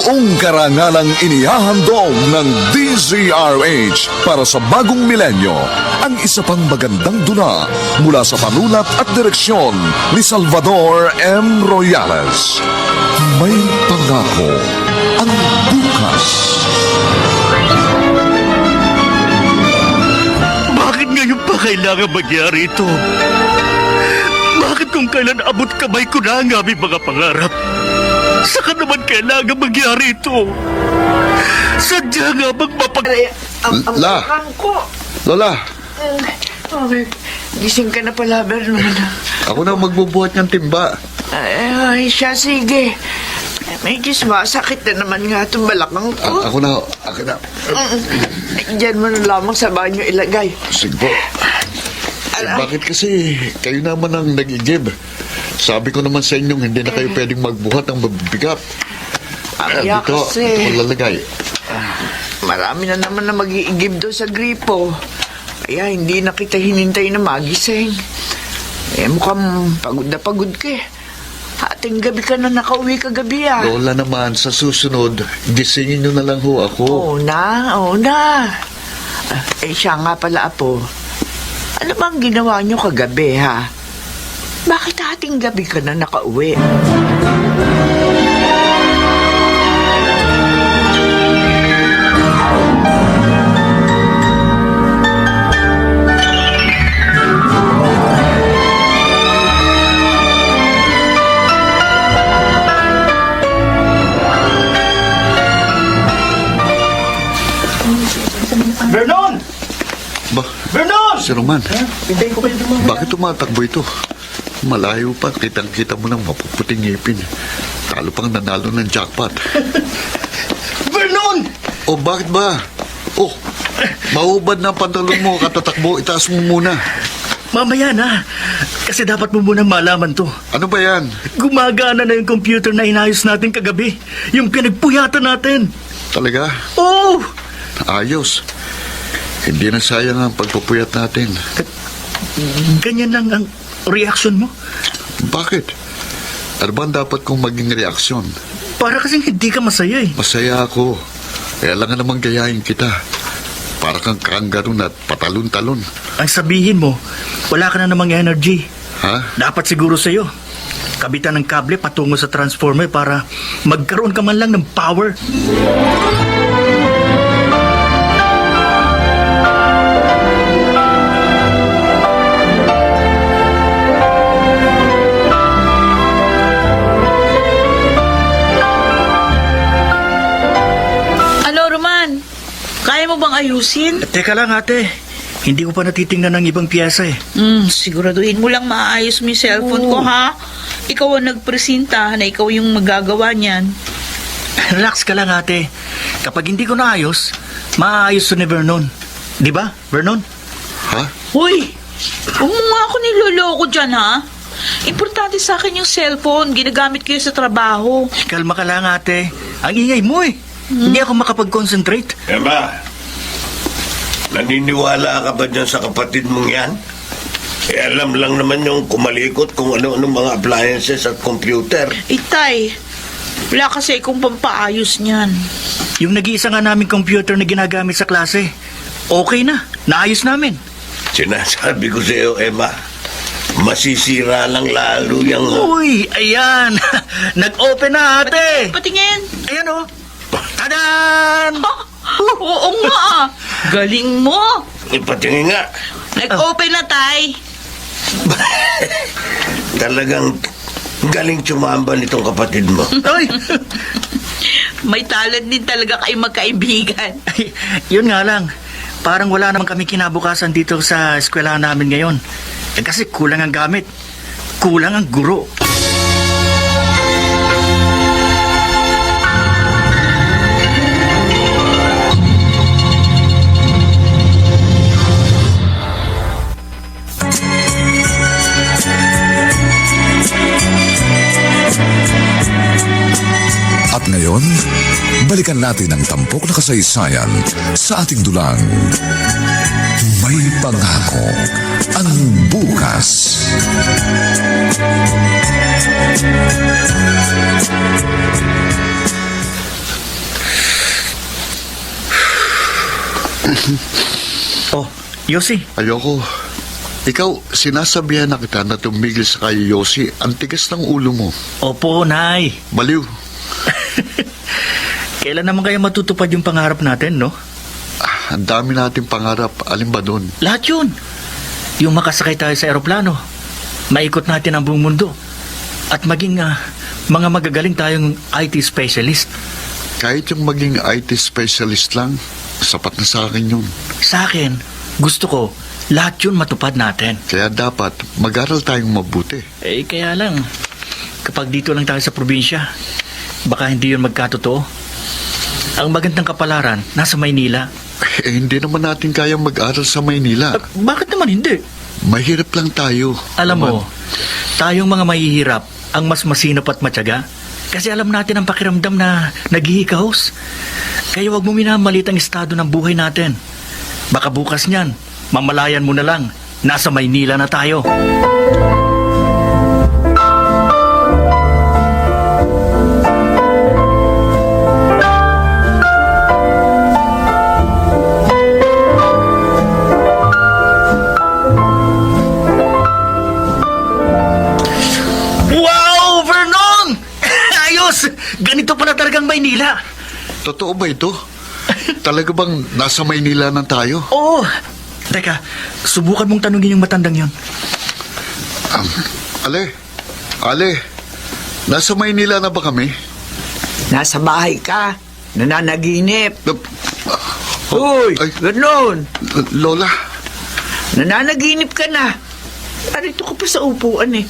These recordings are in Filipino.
Buong karangalang inihahandog ng DZRH para sa bagong milenyo ang isa pang magandang dula mula sa panulat at direksyon ni Salvador M. Royales. May pangako ang bukas. Bakit ngayon pa kailangan magyari ito? Bakit kung kailan abot kamay ko na ang aming mga pangarap? Saka naman kailangan magyari ito? Sadya nga bang La! Lola! Gising ka na pala, Vernon. Ako na magbubuhat ng timba. Ay, siya, sige. Medyo sumasakit na naman nga itong balakang ko. Ako na. Diyan mo na lamang sa banyo ilagay. Sige po. Bakit kasi kayo naman ang nag-igib? Sabi ko naman sa inyong hindi na kayo pwedeng magbuhat ng mabibigat. Kaya Dito kasi ko lalagay. marami na naman na mag-iigib doon sa gripo. Kaya hindi na kita hinintay na magising. Mukhang pagod na pagod ka eh. Ating gabi ka na nakauwi kagabi ah. Lola naman, sa susunod, gisingin nyo na lang ho ako. Oo na. Siya nga pala, Apo. Ano bang ginawa nyo kagabi, ha? Bakit ating gabi ka na nakauwi? Vernon! Ba, Vernon! si Roman, Hintayin ko kayo dumama. bakit tumatakbo ito? Malayo pa, kitang-kita mo ng mapuputing ngipin. Talo pang nanalo ng jackpot. Vernon! O bakit ba? Oh, mahubad na ang pantalon mo, katatakbo, itaas mo muna. Mamaya na. Kasi dapat mo munang malaman to. Ano ba yan? Gumagana na yung computer na inayos natin kagabi. Yung pinagpuyatan natin. Talaga? Oh! Ayos. Hindi na sayang ang pagpupuyat natin. Ganyan lang ang reaction mo. Bakit? Ano ba ang dapat kong maging reaksyon? Para kasing hindi ka masaya eh. Masaya ako. Kaya lang namang gayahin kita. Para kang kangaroo at patalon-talon. Ang sabihin mo, wala ka na namang energy. Ha? Dapat siguro sa'yo. Kabitan ng kable patungo sa transformer para magkaroon ka man lang ng power. Kaya mo bang ayusin? Teka lang ate, hindi ko pa natitingnan ng ibang piyesa eh. Siguraduhin mo lang maayos mo yung cellphone ko, ha? Ikaw ang nagpresenta na ikaw yung magagawa niyan. Relax ka lang ate. Kapag hindi ko naayos, maayos to ni Vernon. Di ba, Vernon? Ha? Hoy! Huwag mo nga ako niloloko dyan, ha? Importante sa akin yung cellphone. Ginagamit ko yun sa trabaho. Kalma ka lang ate. Ang ingay mo eh. Hindi ako makapag-concentrate. Emma, naniniwala ka ba dyan sa kapatid mong yan? Alam lang naman yung kumalikot kung ano-ano mga appliances at computer. Itay, wala kasi akong pampaayos niyan. Yung nag-iisa nga namin computer na ginagamit sa klase, okay na. Naayos namin. Sinasabi ko sa iyo, Emma, masisira lang lalo yung... Uy, ayan. Nag-open na ate. Patingin. Ayan o. Tadan! Oo nga. Galing mo. Ipatingin nga. Nag-open na, Tay. Talagang galing tsumamba nitong kapatid mo. Ay! May talent din talaga kayo magkaibigan. Ay, yun nga lang. Parang wala naman kami kinabukasan dito sa eskwelahan namin ngayon. Kasi kulang ang gamit. Kulang ang guro. At ngayon, balikan natin ang tampok na kasaysayan sa ating dulang. May pangako ang bukas. Oh, Yossi. Ayoko. Ikaw, sinasabihan na kita na tumigil sa kay Yossi. Ang tigas ng ulo mo. Opo, Nay. Baliw. Kailan naman kaya matutupad yung pangarap natin, no? Ang dami nating pangarap. Alin ba doon? Lahat yun. Yung makasakay tayo sa eroplano, maikot natin ang buong mundo, at maging mga magagaling tayong IT specialist. Kahit yung maging IT specialist lang, sapat na sa akin yun. Sa akin, gusto ko, lahat yun matupad natin. Kaya dapat mag-aral tayong mabuti. Eh, kaya lang, kapag dito lang tayo sa probinsya, baka hindi yun magkatotoo. Ang magandang kapalaran, nasa Maynila. Hindi naman natin kayang mag-aral sa Maynila. Bakit naman hindi? Mahirap lang tayo. Alam mo, Naman. tayong mga mahihirap ang mas masinop at matyaga. Kasi alam natin ang pakiramdam na naghihikahos. Kaya wag mo minamalit ang estado ng buhay natin. Baka bukas niyan, mamalayan mo na lang, nasa Maynila na tayo. Wow, Vernon! Ayos! Ganito pala talagang Maynila. Totoo ba ito? Talaga bang nasa Maynila na tayo? Oo. Teka, subukan mong tanungin yung matandang yon. Ale, nasa Maynila na ba kami? Nasa bahay ka. Nananaginip. Oh, Uy, ay, Vernon. Lola, Nananaginip ka na. Narito ka pa sa upuan eh.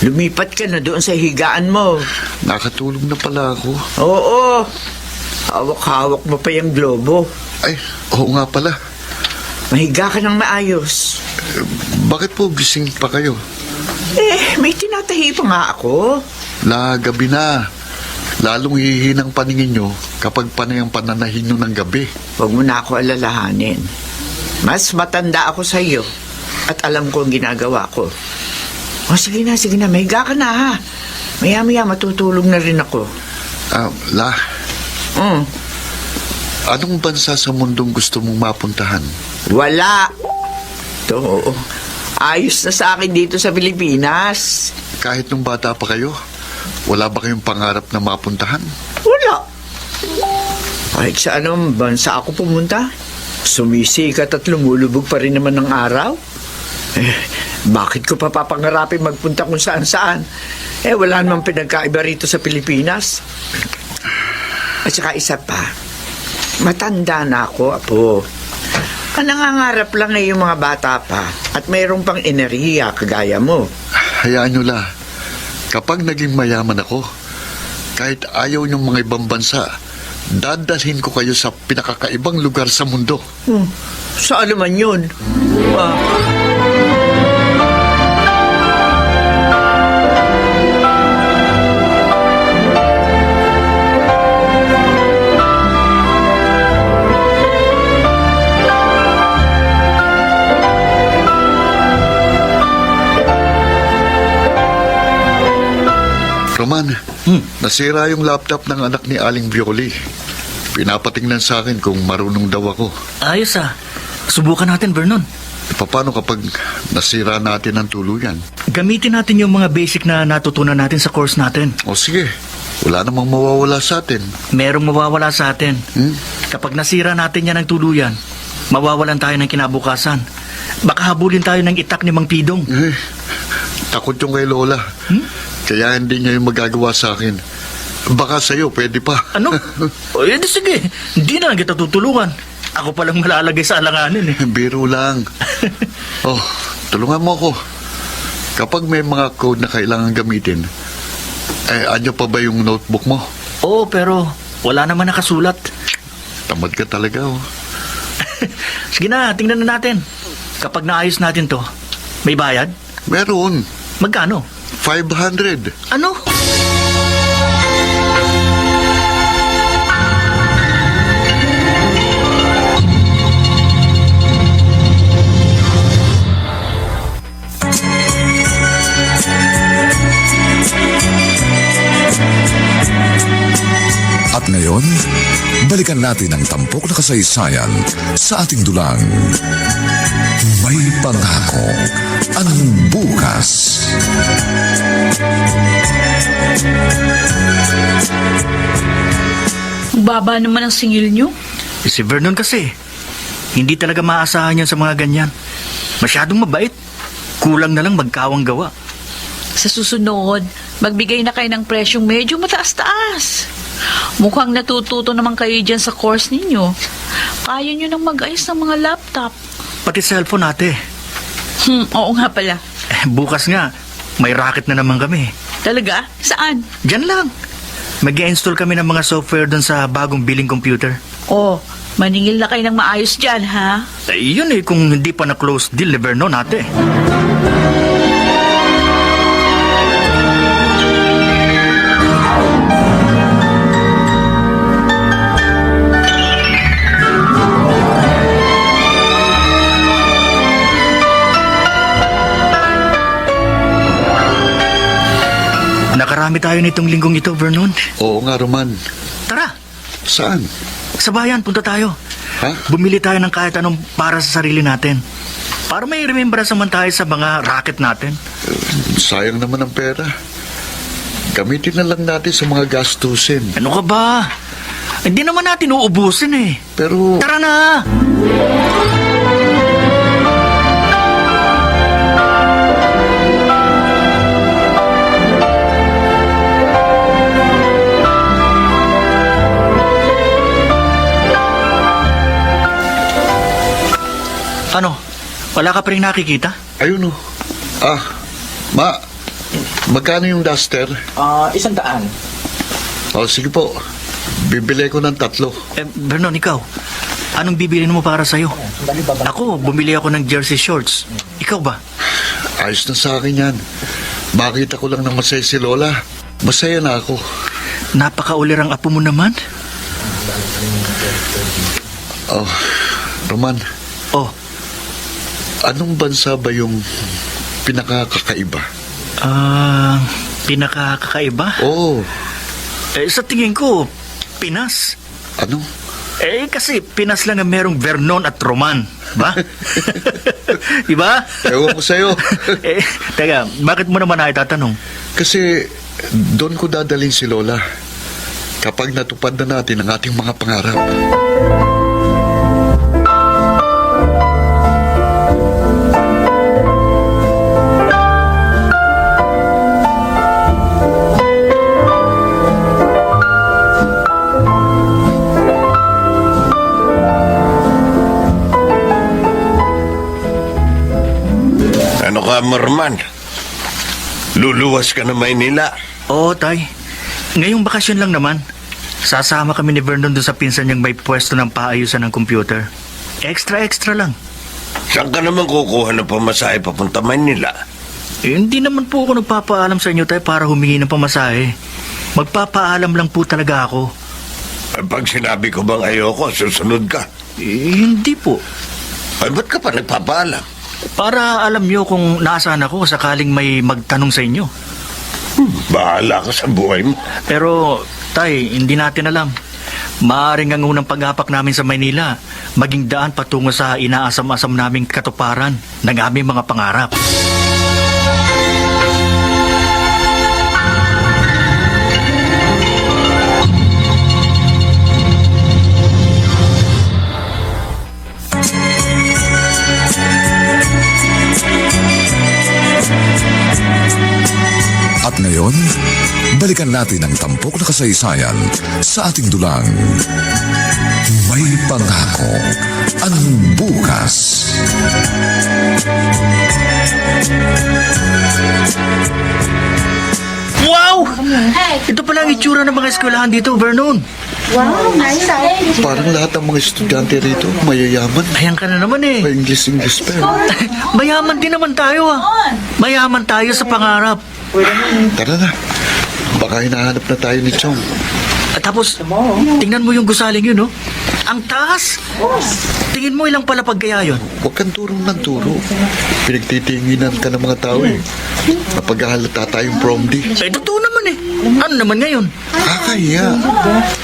Lumipat ka na doon sa higaan mo. nakatulog na pala ako. Oo. Hawak-hawak mo pa yung globo. Ay, oo nga pala. Mahiga ka ng maayos. Bakit po gising pa kayo? May tinatahi pa nga ako. Gabi na. Lalong hihinang paningin nyo kapag panay ang pananahin nyo ng gabi. Huwag mo na ako alalahanin. Mas matanda ako sa iyo at alam ko ang ginagawa ko. O sige na, mahiga ka na ha. Maya-maya matutulog na rin ako. Anong bansa sa mundong gusto mong mapuntahan? Wala. Ito, ayos na sa akin dito sa Pilipinas. Kahit nung bata pa kayo, wala ba kayong pangarap na mapuntahan? Wala. Kahit sa anong bansa ako pumunta, sumisikat at lumulubog pa rin naman ng araw. Bakit ko pa papangarapin magpunta kung saan-saan? Wala namang pinagkaiba rito sa Pilipinas. At saka isa pa, matanda na ako, Apo. Ang nangangarap lang ay yung mga bata pa at mayroong pang enerhiya kagaya mo. Hayaan nyo la. Kapag naging mayaman ako, kahit ayaw nyong mga ibang bansa, dadalhin ko kayo sa pinakakaibang lugar sa mundo. Saan naman yun? Roman, nasira yung laptop ng anak ni Aling Violi. Pinapatingnan sa akin kung marunong daw ako. Ayos Subukan natin, Vernon. Paano kapag nasira natin ang tuluyan? Gamitin natin yung mga basic na natutunan natin sa course natin. O sige, wala namang mawawala sa atin. Merong mawawala sa atin. Kapag nasira natin yan ng tuluyan, mawawalan tayo ng kinabukasan. Baka habulin tayo ng itak ni Mang Pidong. Takot yung kay Lola. Kaya hindi niya yung magagawa sa akin. Baka sa'yo, pwede pa. Ano? O, edi sige. Hindi na lang kita tutulungan. Ako palang malalagay sa alanganin eh. Biro lang. Tulungan mo ako. Kapag may mga code na kailangan gamitin, anyo pa ba yung notebook mo? Oo, pero wala naman nakasulat. Tamad ka talaga, Sige na, tingnan na natin. Kapag naayos natin to, may bayad? Meron. Magkano? 500. Ano? At ngayon, balikan natin ang tampok na kasaysayan sa ating dulang. May pangako ang bukas. Baba naman ang singil nyo. Si Vernon kasi, hindi talaga maasahan yan sa mga ganyan. Masyadong mabait. Kulang na lang magkawang gawa. Sa susunod, magbigay na kayo ng presyong medyo mataas-taas. Mukhang natututo naman kayo dyan sa course ninyo. Kaya nyo nang mag-ayos ng mga laptop. Pati cellphone ate. Oo nga pala. Bukas nga, may racket na naman kami. Talaga? Saan? Diyan lang. Mag-i-install kami ng mga software doon sa bagong billing computer. Oh, maningil na kayo ng maayos dyan, ha? Yun kung hindi pa na-close deal ni Vernon ate. Nakarami tayo nitong linggong ito, Vernon. Oo nga, Roman. Tara, Saan? sa bayan, punta tayo. Ha? Bumili tayo ng kahit anong para sa sarili natin. Para may remembrance naman tayo sa mga racket natin. Sayang naman ang pera. Gamitin na lang natin sa mga gastusin. Ano ka ba? Hindi naman natin uubusin eh. Pero Tara na! Ano? Wala ka pa rin nakikita? ayun oh. Ma, magkano yung duster? 100. O sige po, bibili ko ng 3. Vernon, ikaw. Anong bibilin mo para sa'yo? Ako, bumili ako ng jersey shorts. Ikaw ba? Ayos na sa akin yan. Makita ko lang na masaya si Lola. Masaya na ako. Napakaulirang apo mo naman. Oh, Roman, Oh, anong bansa ba yung pinakakakaiba? pinakakaiba? Oo, Sa tingin ko, Pinas. ano? Kasi Pinas lang ang merong Vernon at Roman. Ba? Diba? Ewan ko sa'yo. Teka, bakit mo naman ay tatanong? Kasi doon ko dadalhin si Lola kapag natupad na natin ang ating mga pangarap. Ano ka, Marman? Luluwas ka na Maynila. Oo, Tay. Ngayong bakasyon lang naman. Sasama kami ni Vernon doon sa pinsan niyang may pwesto ng paayusan ng computer. Extra lang. Saan ka naman kukuha ng pamasahe papunta Maynila? Hindi naman po ako nagpapaalam sa inyo, Tay, para humingi ng pamasahe. Magpapaalam lang po talaga ako. Pag sinabi ko bang ayoko, susunod ka. Hindi po. Ay, ba't ka pa nagpapaalam? Para alam niyo kung nasaan ako sakaling may magtanong sa inyo. Bahala ka sa buhay mo. Pero, Tay, hindi natin alam. Maaring ang unang pag-apak namin sa Maynila, maging daan patungo sa inaasam-asam naming katuparan ng aming mga pangarap. At ngayon, balikan natin ang tampok na kasaysayan sa ating dulang. May pangako ang bukas. Wow! Ito pala ang itsura ng mga eskwelahan dito, Vernon. Parang lahat ng mga estudyante rito mayayaman. Ayan ka na naman eh. May English pa. Mayaman din naman tayo Mayaman tayo sa pangarap. Tara na. Baka hinahanap na tayo ni Chong. At tapos, tingnan mo yung gusaling yun, no? Ang taas! Tingin mo ilang palapag kaya yun? Huwag kang turong ng turo. Pinagtitinginan ka ng mga tao eh. Kapag hahalata tayong prom day. Totoo naman eh. Ano naman ngayon? Kakahiya.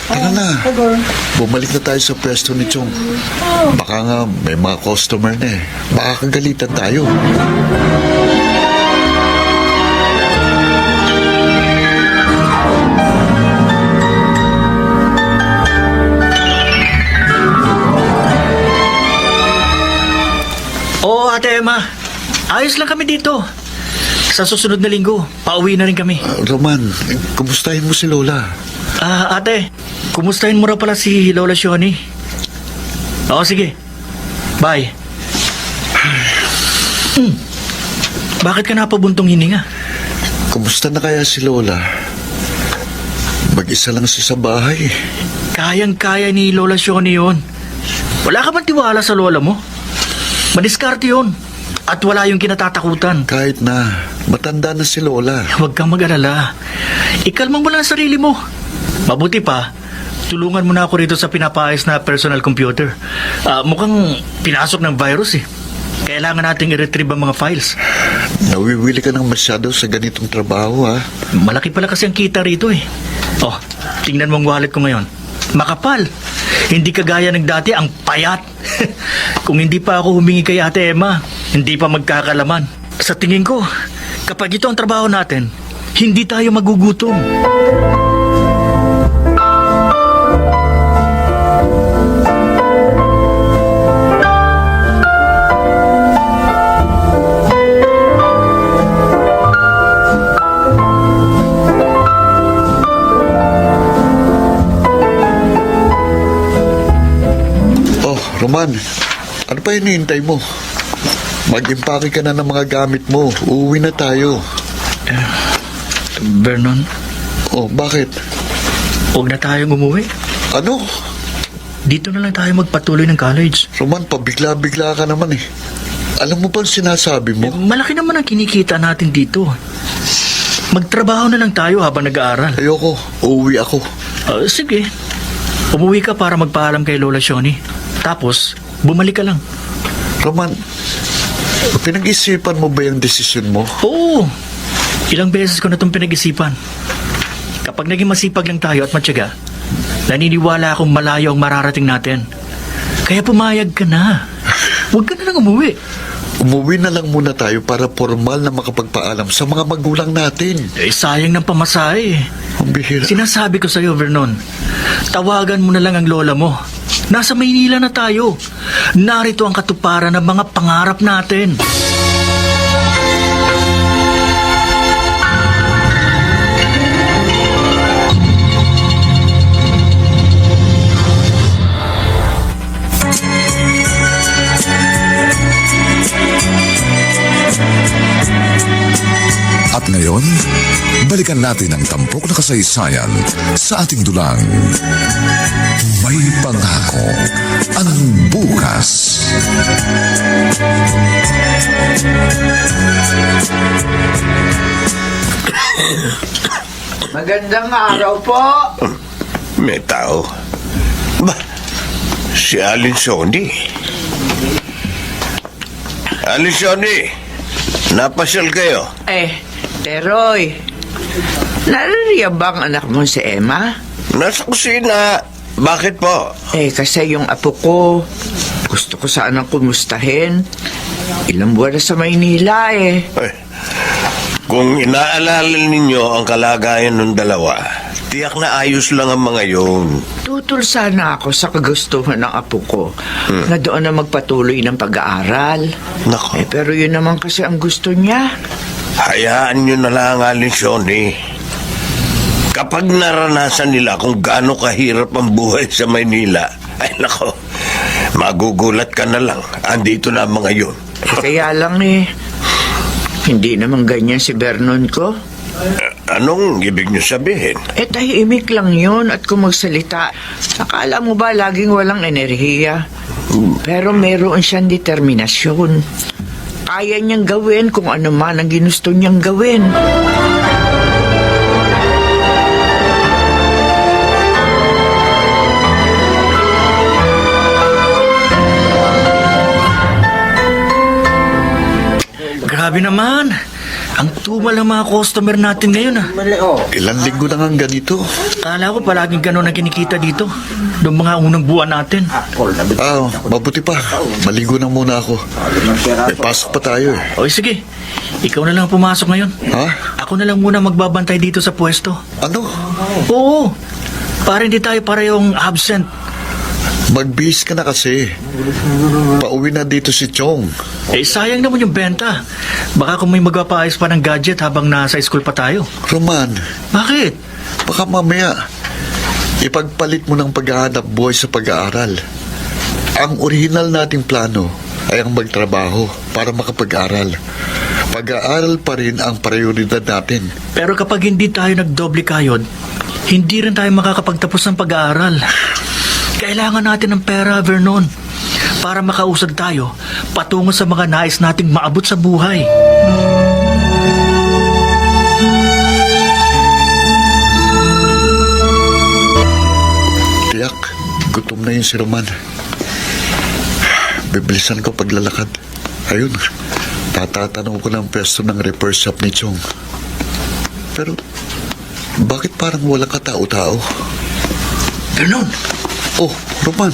Tara na. Bumalik na tayo sa pwesto ni Chong. Baka nga may mga customer na eh. Baka kagalitan tayo. Oo, Ate Emma. Ayos lang kami dito. Sa susunod na linggo, pauwi na rin kami. Roman, kumustahin mo si Lola? Ate, kumustahin mo raw pala si Lola Shoni? Oo, sige. Bye. Bakit ka napabuntong hininga? Kumusta na kaya si Lola? Mag-isa lang siya sa bahay. Kayang-kaya ni Lola Shoni yun. Wala ka bang tiwala sa lola mo? Madiskarte yun. At wala yung kinatatakutan. Kahit na, matanda na si Lola. Huwag kang mag-alala. Ikalma mo lang ang sarili mo. Mabuti pa, tulungan mo na ako rito sa pinapaayos na personal computer. Mukhang pinasok ng virus eh. Kailangan nating i-retrieve ang mga files. Nawiwili ka ng masyado sa ganitong trabaho, ha? Malaki pala kasi ang kita rito eh. Oh, tingnan mo ang wallet ko ngayon. Makapal. Hindi kagaya ng dati ang payat. Kung hindi pa ako humingi kay Ate Emma, hindi pa magkakalaman. Sa tingin ko, kapag ito ang trabaho natin, hindi tayo magugutom. Oh, Roman, ano pa hinihintay mo? Mag-impake ka na ng mga gamit mo. Uuwi na tayo. Vernon, Oh, bakit? huwag na tayong umuwi. Ano? Dito na lang tayo magpatuloy ng college. Roman, pabigla-bigla ka naman eh. Alam mo ba ang sinasabi mo? Malaki naman ang kinikita natin dito. Magtrabaho na lang tayo habang nag-aaral. Ayoko, uuwi ako. Sige. Umuwi ka para magpaalam kay Lola Shoni. Tapos, bumalik ka lang. Roman, pinag-isipan mo ba yung desisyon mo? Oo. Ilang beses ko na itong pinag-isipan. Kapag naging masipag lang tayo at matyaga, naniniwala akong malayo ang mararating natin. Kaya pumayag ka na. Huwag ka na lang umuwi. Umuwi na lang muna tayo para formal na makapagpaalam sa mga magulang natin. Sayang ng pamasahe. Ang bihira. Sinasabi ko sa'yo, Vernon, tawagan mo na lang ang lola mo. Nasa Maynila na tayo. Narito ang katuparan ng mga pangarap natin. At ngayon, balikan natin ang tampok na kasaysayan sa ating dulang. May pangako ang bukas. Magandang araw po. May tao. Ba, si Alin Sony. Alin Sony, napasyal kayo. Teroy, naririyan bang anak mo si Emma? Nasa kusina. Bakit po? Kasi yung apo ko, gusto ko sanang kumustahin. Ilang buwan na sa Maynila Eh, kung inaalala ninyo ang kalagayan ng dalawa, tiyak na ayos lang ang mga yun. Tutol sana ako sa kagustuhan ng apo ko na doon na magpatuloy ng pag-aaral. Nako. Pero yun naman kasi ang gusto niya. Hayaan nyo na lang, Alin Sony. Kapag naranasan nila kung gaano kahirap ang buhay sa Maynila, ay nako, magugulat ka na lang. Andito na ang mga yun. Kaya lang hindi naman ganyan si Vernon ko. Anong ibig nyo sabihin? Tahimik lang yun at kung magsalita, akala mo ba laging walang enerhiya? Pero meron siyang determinasyon. Kaya niyang gawin kung ano man ang ginusto niyang gawin. Grabe naman. Ang tumal ng mga customer natin ngayon ah. Ilan linggo na nga ganito. Kala ko palaging gano'n ang kinikita dito. Noong mga unang buwan natin. Mabuti pa. Maligo na muna ako. May pasok pa tayo eh. O sige, ikaw na lang pumasok ngayon. Ha? Ako na lang muna magbabantay dito sa pwesto. Ano? Oo, para hindi tayo parehong absent. Magbihis ka na kasi. Pauwi na dito si Chong. Sayang naman yung benta. Baka kung may magpapaayos pa ng gadget habang nasa school pa tayo. Roman, Bakit? baka mamaya ipagpalit mo ng paghahanap buhay sa pag-aaral. Ang orihinal nating plano ay ang magtrabaho para makapag-aral. Pag-aaral pa rin ang prioridad natin. Pero kapag hindi tayo nagdoble kayod, hindi rin tayo makakapagtapos ng pag-aaral. Kailangan natin ng pera, Vernon, para makausad tayo patungo sa mga nais nating maabot sa buhay. Tiyak, gutom na yun si Roman. Bibilisan ko paglalakad. Ayun, tatatanong ko ng pwesto ng repair shop ni Chong. Pero, bakit parang walang katao-tao? Vernon, Oh, Roman,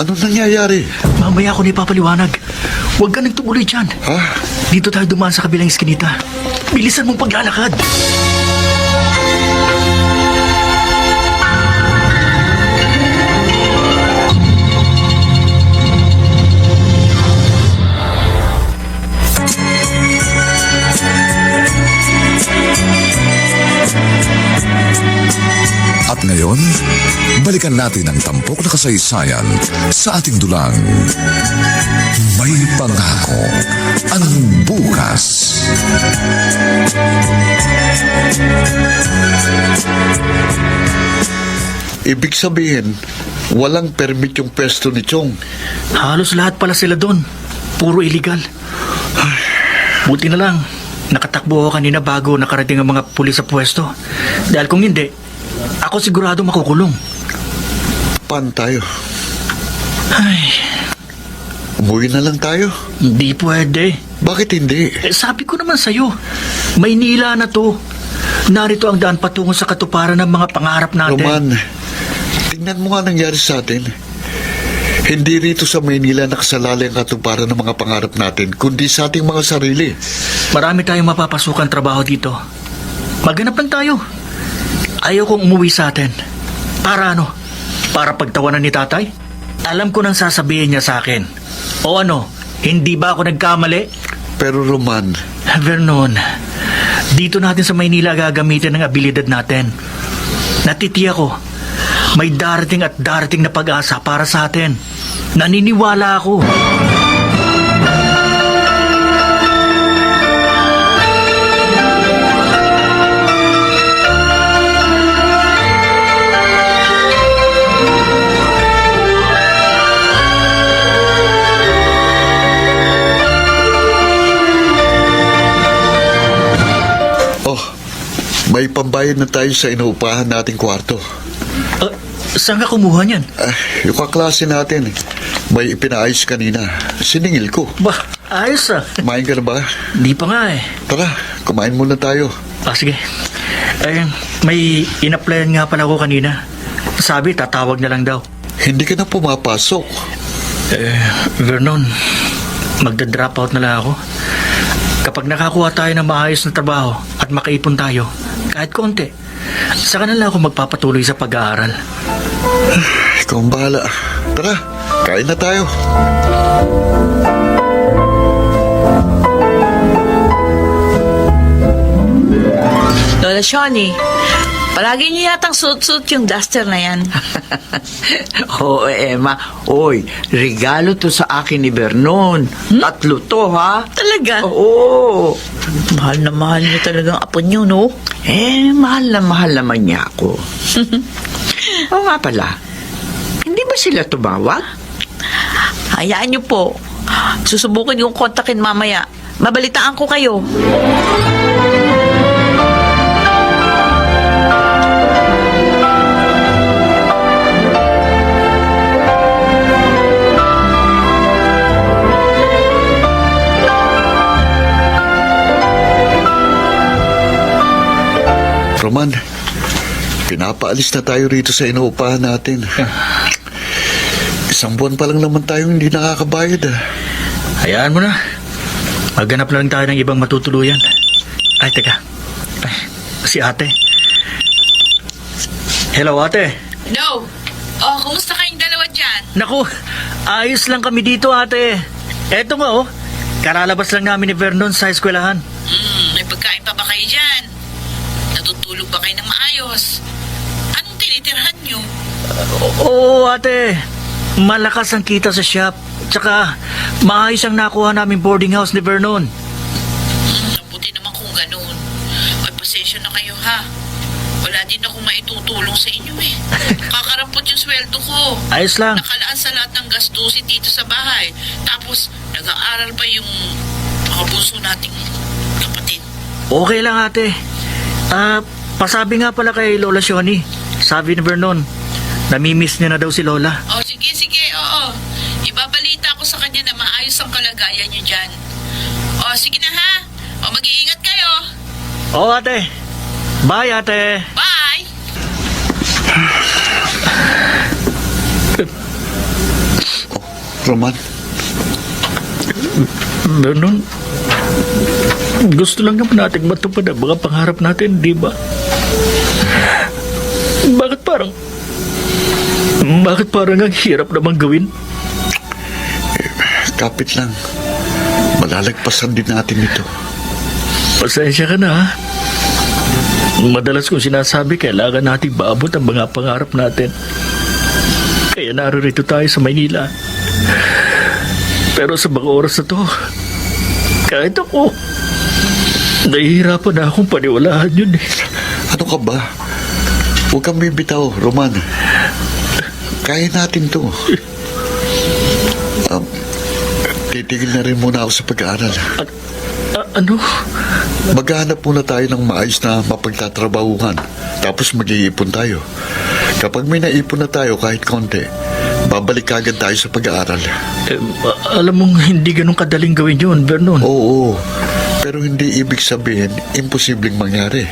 anong nangyayari? mamaya ako ipapaliwanag. Huwag ka nagtuloy dyan. Ha? Dito tayo dumaan sa kabilang iskinita. Bilisan mong paglalakad. At ngayon, balikan natin ang tampok na kasaysayan sa ating dulang. May pangako ang bukas. Ibig sabihin, walang permit yung pwesto ni Chong. Halos lahat pala sila doon. Puro illegal. Buti na lang, nakatakbo ako kanina bago nakarating ang mga pulis sa pwesto. Dahil kung hindi, ako sigurado makukulong. Paano tayo? Ay, Umuwi na lang tayo? hindi pwede. Bakit hindi? Sabi ko naman sa'yo, Maynila na to. Narito ang daan patungo sa katuparan ng mga pangarap natin. Roman, tingnan mo nga nangyari sa atin. Hindi rito sa Maynila nakasalalay ang katuparan ng mga pangarap natin, kundi sa ating mga sarili. Marami tayong mapapasukan trabaho dito. Maghanap lang tayo. Ayaw kong umuwi sa atin. Para ano? Para pagtawanan ni tatay? Alam ko nang sasabihin niya sa akin. O ano, hindi ba ako nagkamali? Pero Roman, Vernon, dito natin sa Maynila gagamitin ang abilidad natin. Natitiya ko, may darating at darating na pag-asa para sa atin. Naniniwala ako. may pambayad na tayo sa inuupahan nating kwarto. Saan ka kumuha niyan? Yung kaklase natin, may ipinaayos kanina. Siningil ko. Bah, ayos ah. Kumain ka na ba? Di pa nga eh. Tara, kumain muna tayo. Sige. May in-applyan nga pala ako kanina. Sabi, tatawag na lang daw. Hindi ka na pumapasok. Vernon, magda-drop out na lang ako. Kapag nakakuha tayo ng maayos na trabaho at makaipon tayo, kahit konti, saka na lang ako magpapatuloy sa pag-aaral. Ikaw ang bahala. Tara, kain na tayo. Lola Shawnee, palagi niyo yatang suit-suit yung duster na yan. Oo, Emma. Oy, regalo to sa akin ni Vernon. Tatlo to, ha? Talaga? Oo. Mahal na mahal niyo talagang apo niyo, no? Mahal na mahal naman niya ako. Oo nga pala. Hindi ba sila tumawag? Hayaan niyo po. Susubukan yung kontakin mamaya. Mabalitaan ko kayo. Roman, pinapaalis na tayo rito sa inuupahan natin. Isang buwan pa lang naman tayong hindi nakakabayad. Hayaan mo na. Maghanap na lang tayo ng ibang matutuluyan. Ay, teka. Ay, si ate. Hello, ate. No. Oh, kumusta kayong dalawa dyan? Naku, ayos lang kami dito, ate. Eto nga, oh. Karalabas lang namin ni Vernon sa eskwelahan. May pagkain pa ba kayo dyan? Natutulog ba kayo ng maayos? Anong tinitirhan nyo? Oo, ate. Malakas ang kita sa shop. Tsaka, maayos ang nakuha namin boarding house ni Vernon. Mabuti naman kung ganun. Ay, pasensya na kayo ha. Wala din ako maitutulong sa inyo eh. Kakarampot yung sweldo ko. Ayos lang. Nakalaan sa lahat ng gastusin dito sa bahay. Tapos, nag-aaral pa yung mga bunso nating kapatid. Okay lang, ate. Pasabi nga pala kay Lola Shoni. Sabi ni Vernon, namimiss niya na daw si Lola. Oh, sige, oo. Ibabalita ko sa kanya na maayos ang kalagayan niyo dyan. Oh, sige na ha. Oh, mag-iingat kayo. Oo, ate. Bye, ate. Bye! Roman, Vernon, gusto lang naman natin matupad ang mga pangarap natin, di ba? Bakit parang ang hirap naman gawin? kapit lang. Malalagpasan din natin ito. Pasensya ka na, ha? Madalas kong sinasabi, kailangan nating maabot ang mga pangarap natin. Kaya naririto tayo sa Maynila. Pero sa mga oras na to, kahit ako, nahihirapan na akong paniwalaan yun eh. Ano ka ba? Huwag kang bibitaw, Roman. Kaya natin to. Titigil na rin muna ako sa pag-aaral. Ano? Maghahanap muna tayo ng maayos na mapagtatrabahuhan. Tapos mag-iipon tayo. Kapag may naipon na tayo kahit konti, babalik agad tayo sa pag-aaral. Alam mong hindi ganun kadaling gawin yun, Vernon. Oo, pero hindi ibig sabihin imposibleng mangyari.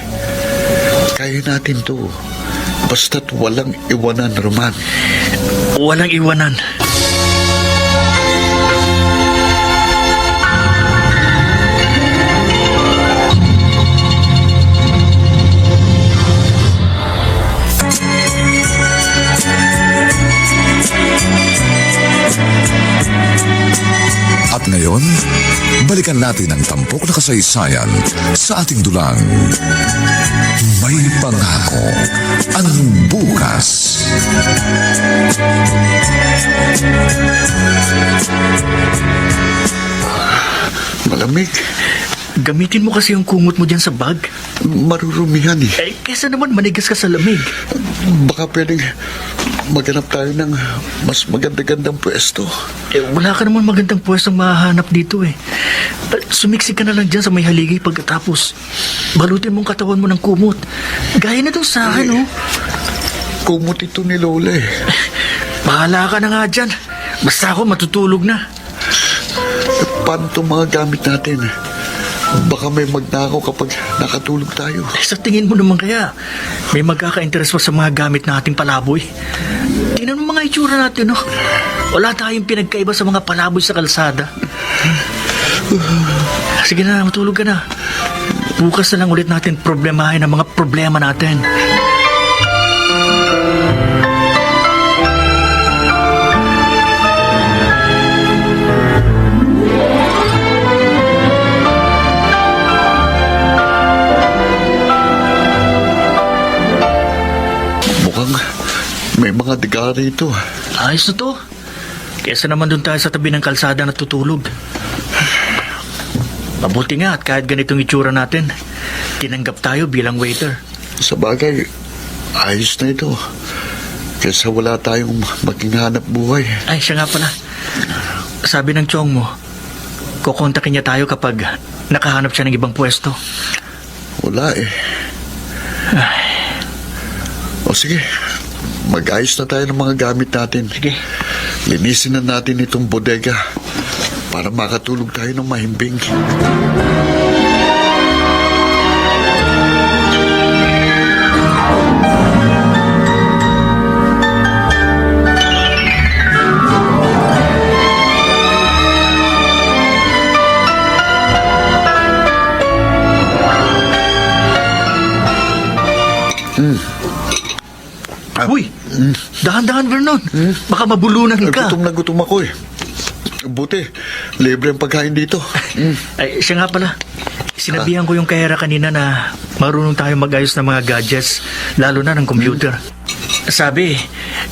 Kaya natin to. Basta't walang iwanan, Roman. Walang iwanan. At ngayon, balikan natin ang tampok na kasaysayan sa ating dulang. May pangako ang bukas. Malamig. Gamitin mo kasi yung kumot mo dyan sa bag. Marurumihan eh. Kesa naman manigas ka sa lamig. Baka pwedeng maghanap tayo ng mas maganda-gandang pwesto. Wala ka naman magandang pwestong mahahanap dito eh. Sumiksik ka na lang dyan sa may haligi pagkatapos. Balutin mong katawan mo ng kumot. Gaya na dun sa akin, oh. Kumot ito ni Lola eh. Bahala ka na nga dyan. Basta ako matutulog na. Paano itong mga gamit natin? Baka may magnakaw kapag nakatulog tayo. Sa tingin mo naman kaya, may magkaka-interest pa sa mga gamit nating palaboy. Tingnan mo mga itsura natin, no? Wala tayong pinagkaiba sa mga palaboy sa kalsada. Sige na, matulog ka na. Bukas na lang ulit natin problemahin ang mga problema natin. May mga diga rito. Ayos na to. Kesa naman doon tayo sa tabi ng kalsada na tutulog. Mabuti nga at kahit ganitong itsura natin, tinanggap tayo bilang waiter. Sa bagay, ayos na ito. Kesa wala tayong maging hanap buhay. Ay, siya nga pala. Sabi ng chong mo, kukontakin niya tayo kapag nakahanap siya ng ibang pwesto. Wala eh. O sige, mag-ayos na tayo ng mga gamit natin. Sige. Linisin na natin itong bodega para makatulog tayo ng mahimbing. 「Dahan-dahan, Vernon. Baka mabulunan ka. Gutom na gutom ako eh. Buti, libre ang pagkain dito. Ay, siya nga pala. Sinabihan ko yung kahera kanina na marunong tayo mag-ayos ng mga gadgets, lalo na ng computer. Sabi,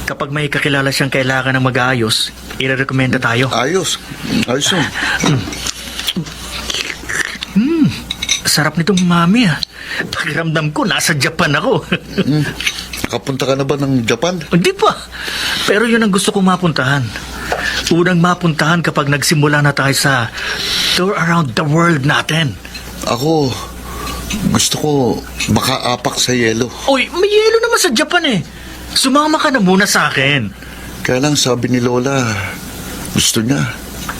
kapag may kakilala siyang kailangan ng mag-aayos, irerekomenda tayo. Ayos. Ayos yun. Sarap nitong mami ah. Pakiramdam ko, nasa Japan ako. Nakapunta ka na ba ng Japan? Hindi pa. Pero yun ang gusto kong mapuntahan. Unang mapuntahan kapag nagsimula na tayo sa tour around the world natin. Ako, gusto ko makaapak sa yelo. Uy, may yelo naman sa Japan eh. Sumama ka na muna sa akin. Kaya lang sabi ni Lola, gusto niya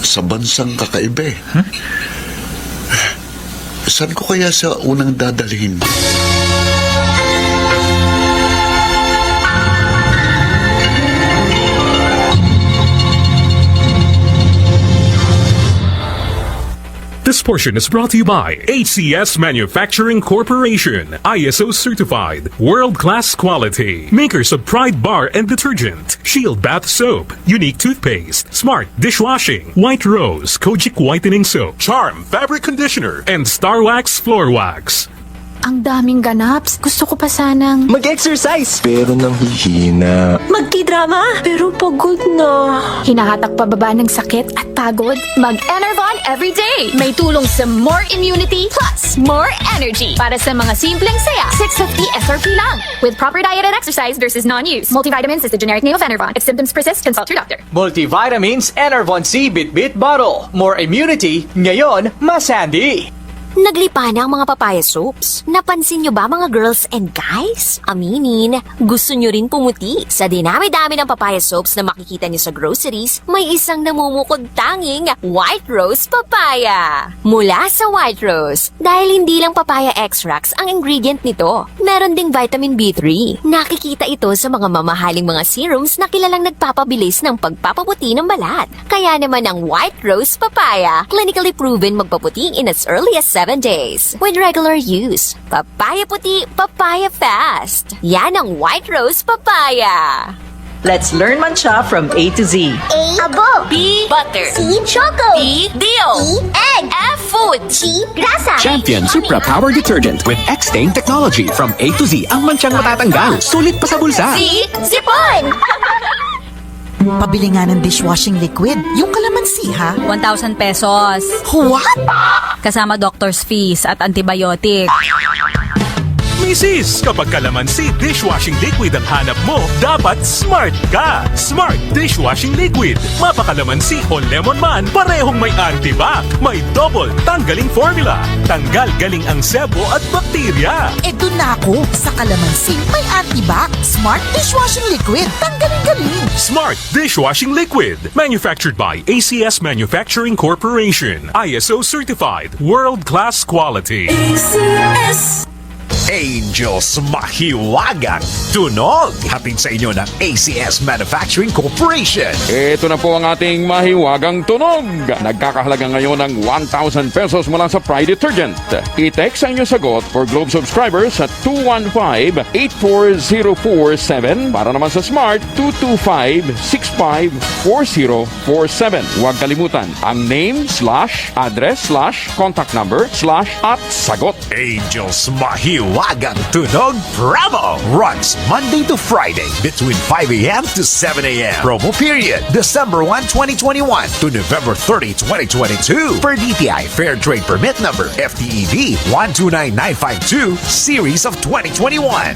sa bansang kakaiba eh. Saan ko kaya sa unang dadalhin? This portion is brought to you by HCS Manufacturing Corporation, ISO certified, world-class quality, makers of Pride Bar and Detergent, Shield Bath Soap, Unique Toothpaste, Smart Dishwashing, White Rose Kojic Whitening Soap, Charm Fabric Conditioner, and Star Wax Floor Wax. Ang daming ganaps. Gusto ko pa sanang... Mag-exercise! Pero nang hihina. Magki-drama, pero pagod na. Hinahatak pababa ng sakit at pagod. Mag-Enervon everyday. May tulong sa more immunity plus more energy. Para sa mga simpleng saya, 650 SRP lang. With proper diet and exercise versus non-use. Multivitamins is the generic name of Enervon. If symptoms persist, consult your doctor. Multivitamins Enervon C Bit-Bit Bottle. More immunity, ngayon, mas handy. Naglipa na ang mga papaya soaps. Napansin nyo ba mga girls and guys? Aminin, gusto nyo rin pumuti. Sa dinami-dami ng papaya soaps na makikita nyo sa groceries, may isang namumukod tanging White Rose Papaya. Mula sa White Rose, dahil hindi lang papaya extracts ang ingredient nito, meron ding vitamin B3. Nakikita ito sa mga mamahaling mga serums na kilalang nagpapabilis ng pagpapaputi ng balat. Kaya naman ang White Rose Papaya, clinically proven magpaputi in as early as 7 days. With regular use, papaya puti, papaya fast. Yan ang White Rose Papaya. Let's learn mancha from A to Z. A. Abo. B. Butter. C. Choco. D. Dio. E. Egg. F. Food. G. Grasa. Champion Supra Power Detergent with X-Stain Technology. From A to Z, ang mansyang matatanggal. Sulit pa sa bulsa. C. Zipon. Pabili nga ng dishwashing liquid. Yung kalamansi, ha? 1,000 pesos. What? Kasama doctor's fees at antibiotic. Misis, kapag kalamansi dishwashing liquid ang hanap mo, dapat smart ka. Smart Dishwashing Liquid. Mapakalamansi o lemon man, parehong may antibac. May double tanggaling formula. Tanggal galing ang sebo at bakterya. Eh, dun na ako. Sa kalamansi, may antibac. Smart dishwashing liquid. Tanggalin-galing. Smart Dishwashing Liquid. Manufactured by ACS Manufacturing Corporation. ISO certified. World-class quality. ACS. Angels Mahiwagang Tunog. Hatid sa inyo ng ACS Manufacturing Corporation. Ito na po ang ating mahiwagang tunog. Nagkakahalaga ngayon ng 1,000 pesos mula sa Pride Detergent. I-text ang inyong sagot for Globe subscribers sa 215-84047. Para naman sa Smart, 225-654047. Huwag kalimutan ang name, /address, /contact number, /at-sagot. Angels Mahiwagang Tunog Bravo runs Monday to Friday between 5 a.m. to 7 a.m. Promo period December 1, 2021 to November 30, 2022 per DTI Fair Trade Permit number FTEB 129952 series of 2021.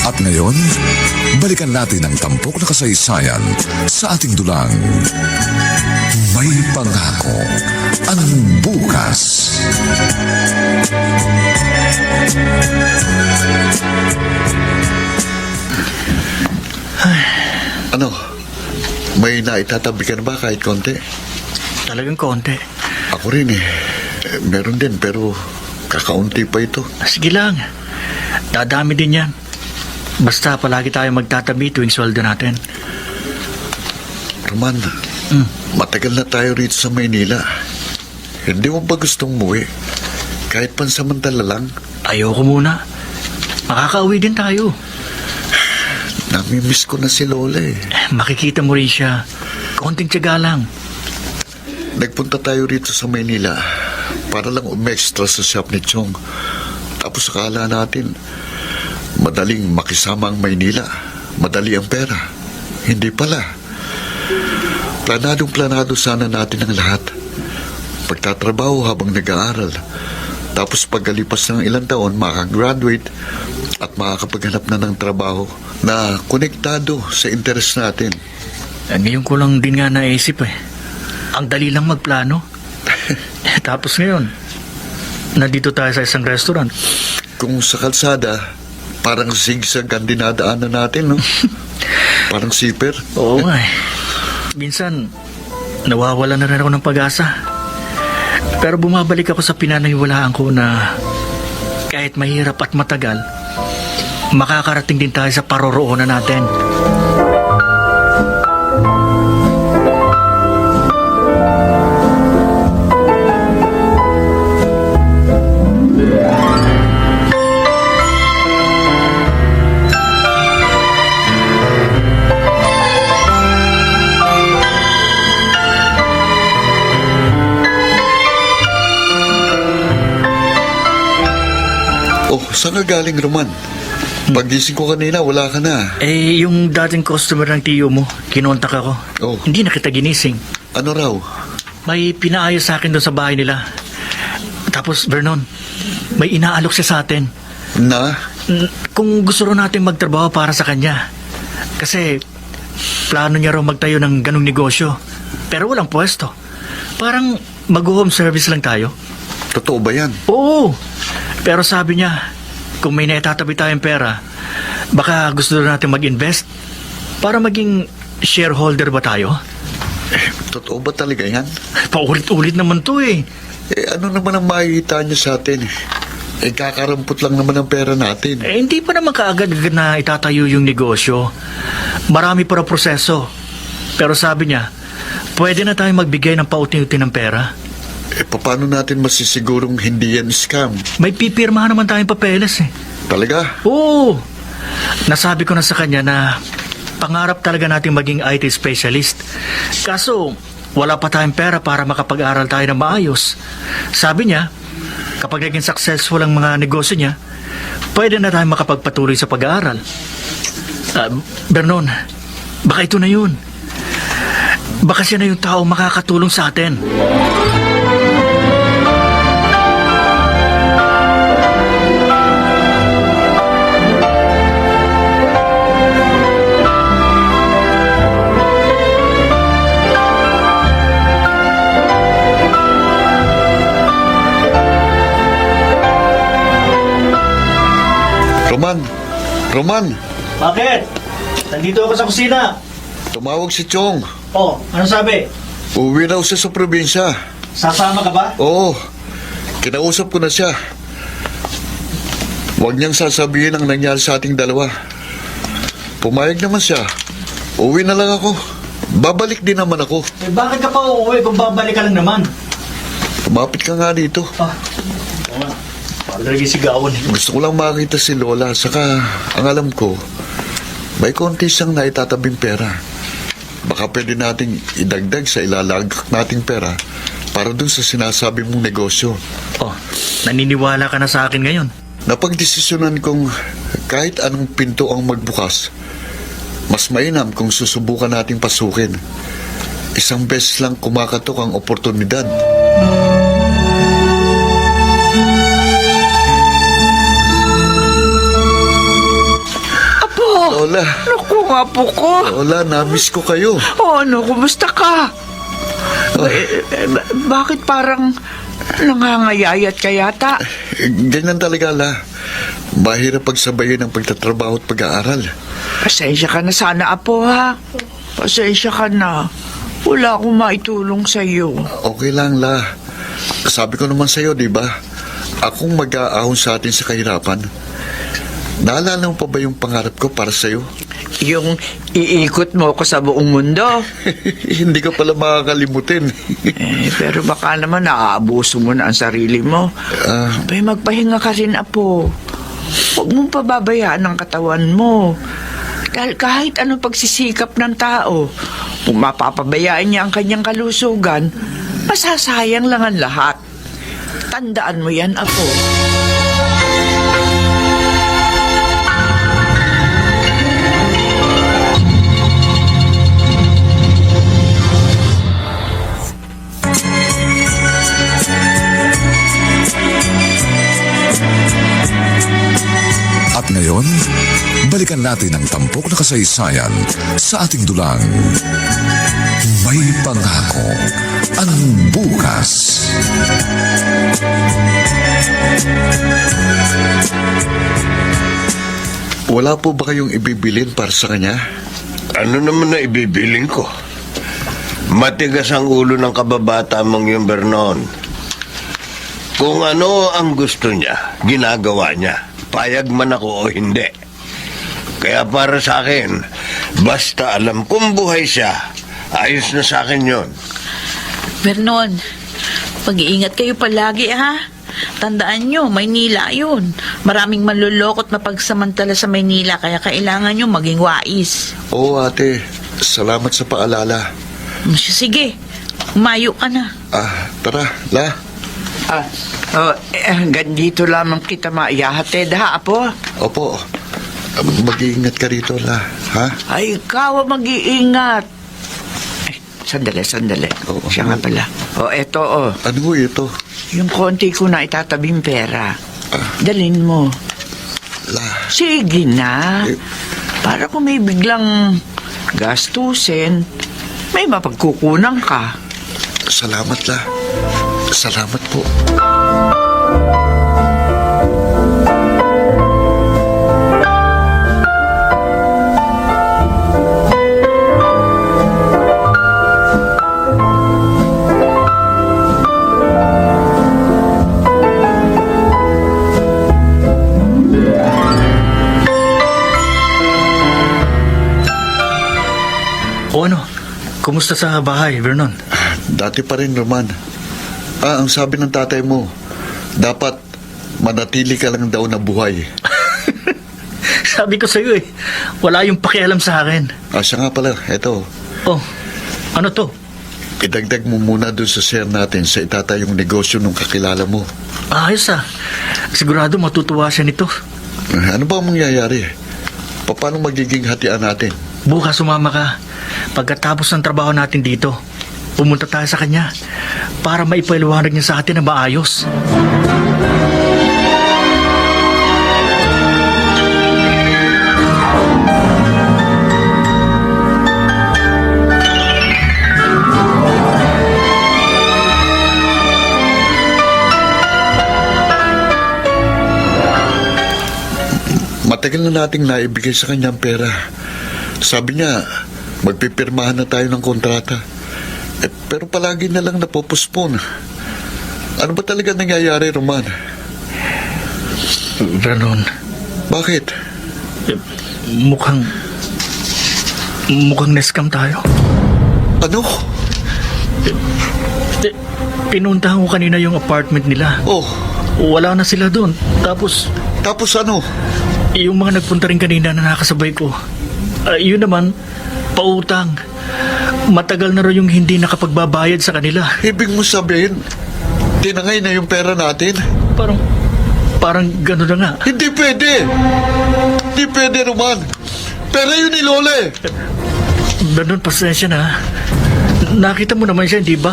At ngayon, balikan natin ang tampok na kasaysayan sa ating dulang. May pangako ang bukas. Ano? May naitatabi ka na ba kahit konti? Talagang konti. Ako rin eh. Meron din pero kakaunti pa ito. Sige lang. Dadami din yan. Basta palagi tayo magtatabi tuwing sweldo natin. Roman, matagal na tayo rito sa Maynila. Hindi mo ba gustong umuwi? Kahit pansamantala lang. Ayoko muna. Makakauwi din tayo. Namimiss ko na si Lola eh. Makikita mo rin siya. Konting tiyaga lang. Nagpunta tayo rito sa Maynila para lang umextra sa shop ni Chong. Tapos akala natin, madaling makisama ang Maynila. Madali ang pera. Hindi pala. Planado sana natin ang lahat. Pagtatrabaho habang nag-aaral. Tapos pagkalipas ng ilang taon, makagraduate at makakapaghanap na ng trabaho na konektado sa interest natin. Ngayon ko lang din nga naisip eh. Ang dali lang magplano. Tapos ngayon, nandito tayo sa isang restaurant. Kung sa kalsada, parang zigzag ang dinadaanan natin, no? Parang zipper. Oo nga eh. Minsan, nawawala na rin ako ng pag-asa. Pero bumabalik ako sa pinaniniwalaan ko na kahit mahirap at matagal, makakarating din tayo sa paroroonan natin. Oh, saan ka galing, Roman? Pagising ko kanina, wala ka na. Eh, yung dating customer ng tiyo mo, kinontak ako. Oh. Hindi na kita ginising. Ano raw? May pinaayos sa akin doon sa bahay nila. Tapos, Vernon, may inaalok siya sa atin. Na? Kung gusto rin natin magtrabaho para sa kanya. Kasi, plano niya raw magtayo ng ganong negosyo. Pero walang pwesto. Parang mag-home service lang tayo. Totoo ba yan? Oo. Pero sabi niya, kung may naitatabi tayong pera, baka gusto rin natin mag-invest para maging shareholder ba tayo? Totoo ba talaga yan? Paulit-ulit naman to eh. Eh, ano naman ang makikita niya sa atin? Eh, kakarampot lang naman ang pera natin. Eh, hindi pa naman kaagad-agad na itatayo yung negosyo. Marami para proseso. Pero sabi niya, pwede na tayong magbigay ng pauti-uti ng pera. Eh, paano natin masisigurong hindi yan scam? May pipirmahan naman tayong papeles eh. Talaga? Oo. Nasabi ko na sa kanya na pangarap talaga nating maging IT specialist. Kaso, wala pa tayong pera para makapag-aral tayo ng maayos. Sabi niya, kapag naging successful ang mga negosyo niya, pwede na tayong makapagpatuloy sa pag-aaral. Vernon, baka ito na yun. Baka siya na yung tao makakatulong sa atin. Roman! Bakit? Nandito ako sa kusina. Tumawag si Chong. Oh, ano sabi? Uwi na siya sa probinsya. Sasama ka ba? Oo. Kinausap ko na siya. Huwag niyang sasabihin ang nangyari sa ating dalawa. Pumayag naman siya. Uwi na lang ako. Babalik din naman ako. Eh, bakit ka pa uuwi kung babalik ka lang naman? Kumapit ka nga dito. Lagi sigawan. Gusto ko lang makita si Lola. Saka, ang alam ko, may konti siyang naitatabing pera. Baka pwede nating idagdag sa ilalagak nating pera para dun sa sinasabi mong negosyo. Oh, naniniwala ka na sa akin ngayon? Napagdesisyonan kong kahit anong pinto ang magbukas, mas mainam kung susubukan nating pasukin. Isang beses lang kumakatok ang oportunidad. Lola. Naku nga po ko. Lola, namiss ko kayo. Oh, ano, kumusta ka? Bakit parang nangangayayat ka yata? Ganyan talaga, La. Mahirap pagsabayin ang pagtatrabaho at pag-aaral. Pasensya ka na sana, Apo, ha? Pasensya ka na. Wala akong maitulong sa'yo. Okay lang, La. Sabi ko naman sa'yo, di ba? Akong mag-aahon sa atin sa kahirapan. Naalala mo pa ba yung pangarap ko para sa'yo? Yung iikot mo ko sa buong mundo. Hindi ka pala makakalimutin. Pero baka naman naaabuso mo na ang sarili mo. Bay, magpahinga ka rin, Apo. Huwag mong pababayaan ang katawan mo. Dahil kahit anong pagsisikap ng tao, kung mapapabayaan niya ang kanyang kalusugan, masasayang lang ang lahat. Tandaan mo yan, Apo. At ngayon, balikan natin ang tampok na kasaysayan sa ating dulang. May pangako ang bukas. Wala po ba kayong ibibilin para sa kanya? Ano naman na ibibiling ko? Matigas ang ulo ng kababata mong yung Vernon. Kung ano ang gusto niya, ginagawa niya. Payag man ako o hindi. Kaya para sa akin, basta alam kong buhay siya, ayos na sa akin yon. Vernon, pag-iingat kayo palagi, ha? Tandaan nyo, Maynila yun. Maraming manlulokot mapagsamantala sa Maynila, kaya kailangan nyo maging wais. Oo, ate. Salamat sa paalala. Sige, umayo ka na. Tara, La. Hanggang dito lamang kita maiyahatid, ha, Apo? Opo. Mag-iingat ka rito, La. Ha? Ay, ikaw ang mag-iingat. Sandali. Siya nga pala. Eto. Ano ito? Yung konti ko na itatabing pera. Dalhin mo. La. Sige na. Para kung may biglang gastusin, may mapagkukunan ka. Salamat, La. Salamat po. O ano? Kumusta sa bahay, Vernon? Dati pa rin, Roman. Ang sabi ng tatay mo, dapat manatili ka lang daw na buhay. Sabi ko sa'yo wala yung pakialam sa akin. Siya nga pala, eto. Oh, ano to? Idagdag mo muna doon sa share natin sa itatayong negosyo ng kakilala mo. Ayos sigurado matutuwa siya nito. Ano ba ang mangyayari? Paano magiging hatian natin? Bukas sumama ka. Pagkatapos ng trabaho natin dito, pumunta tayo sa kanya para maipaliwanag niya sa atin na maayos. Matagal na nating naibigay sa kanyang pera. Sabi niya, magpipirmahan na tayo ng kontrata. Pero palagi na lang napopospone. Ano ba talaga nangyayari, Roman? Vernon. Bakit? Mukhang na-scam tayo. Ano? Pinuntahan ko kanina yung apartment nila. Oh. Wala na sila doon. Tapos ano? Yung mga nagpunta rin kanina na nakasabay ko, yun naman, pautang. Matagal na rin yung hindi nakapagbabayad sa kanila. Ibig mo sabihin, tinangay na yung pera natin? Parang gano'n na nga. Hindi pwede! Hindi pwede, Roman! Pera yun ni Lola eh! Vernon, pasensya na. Nakita mo naman siya, di ba?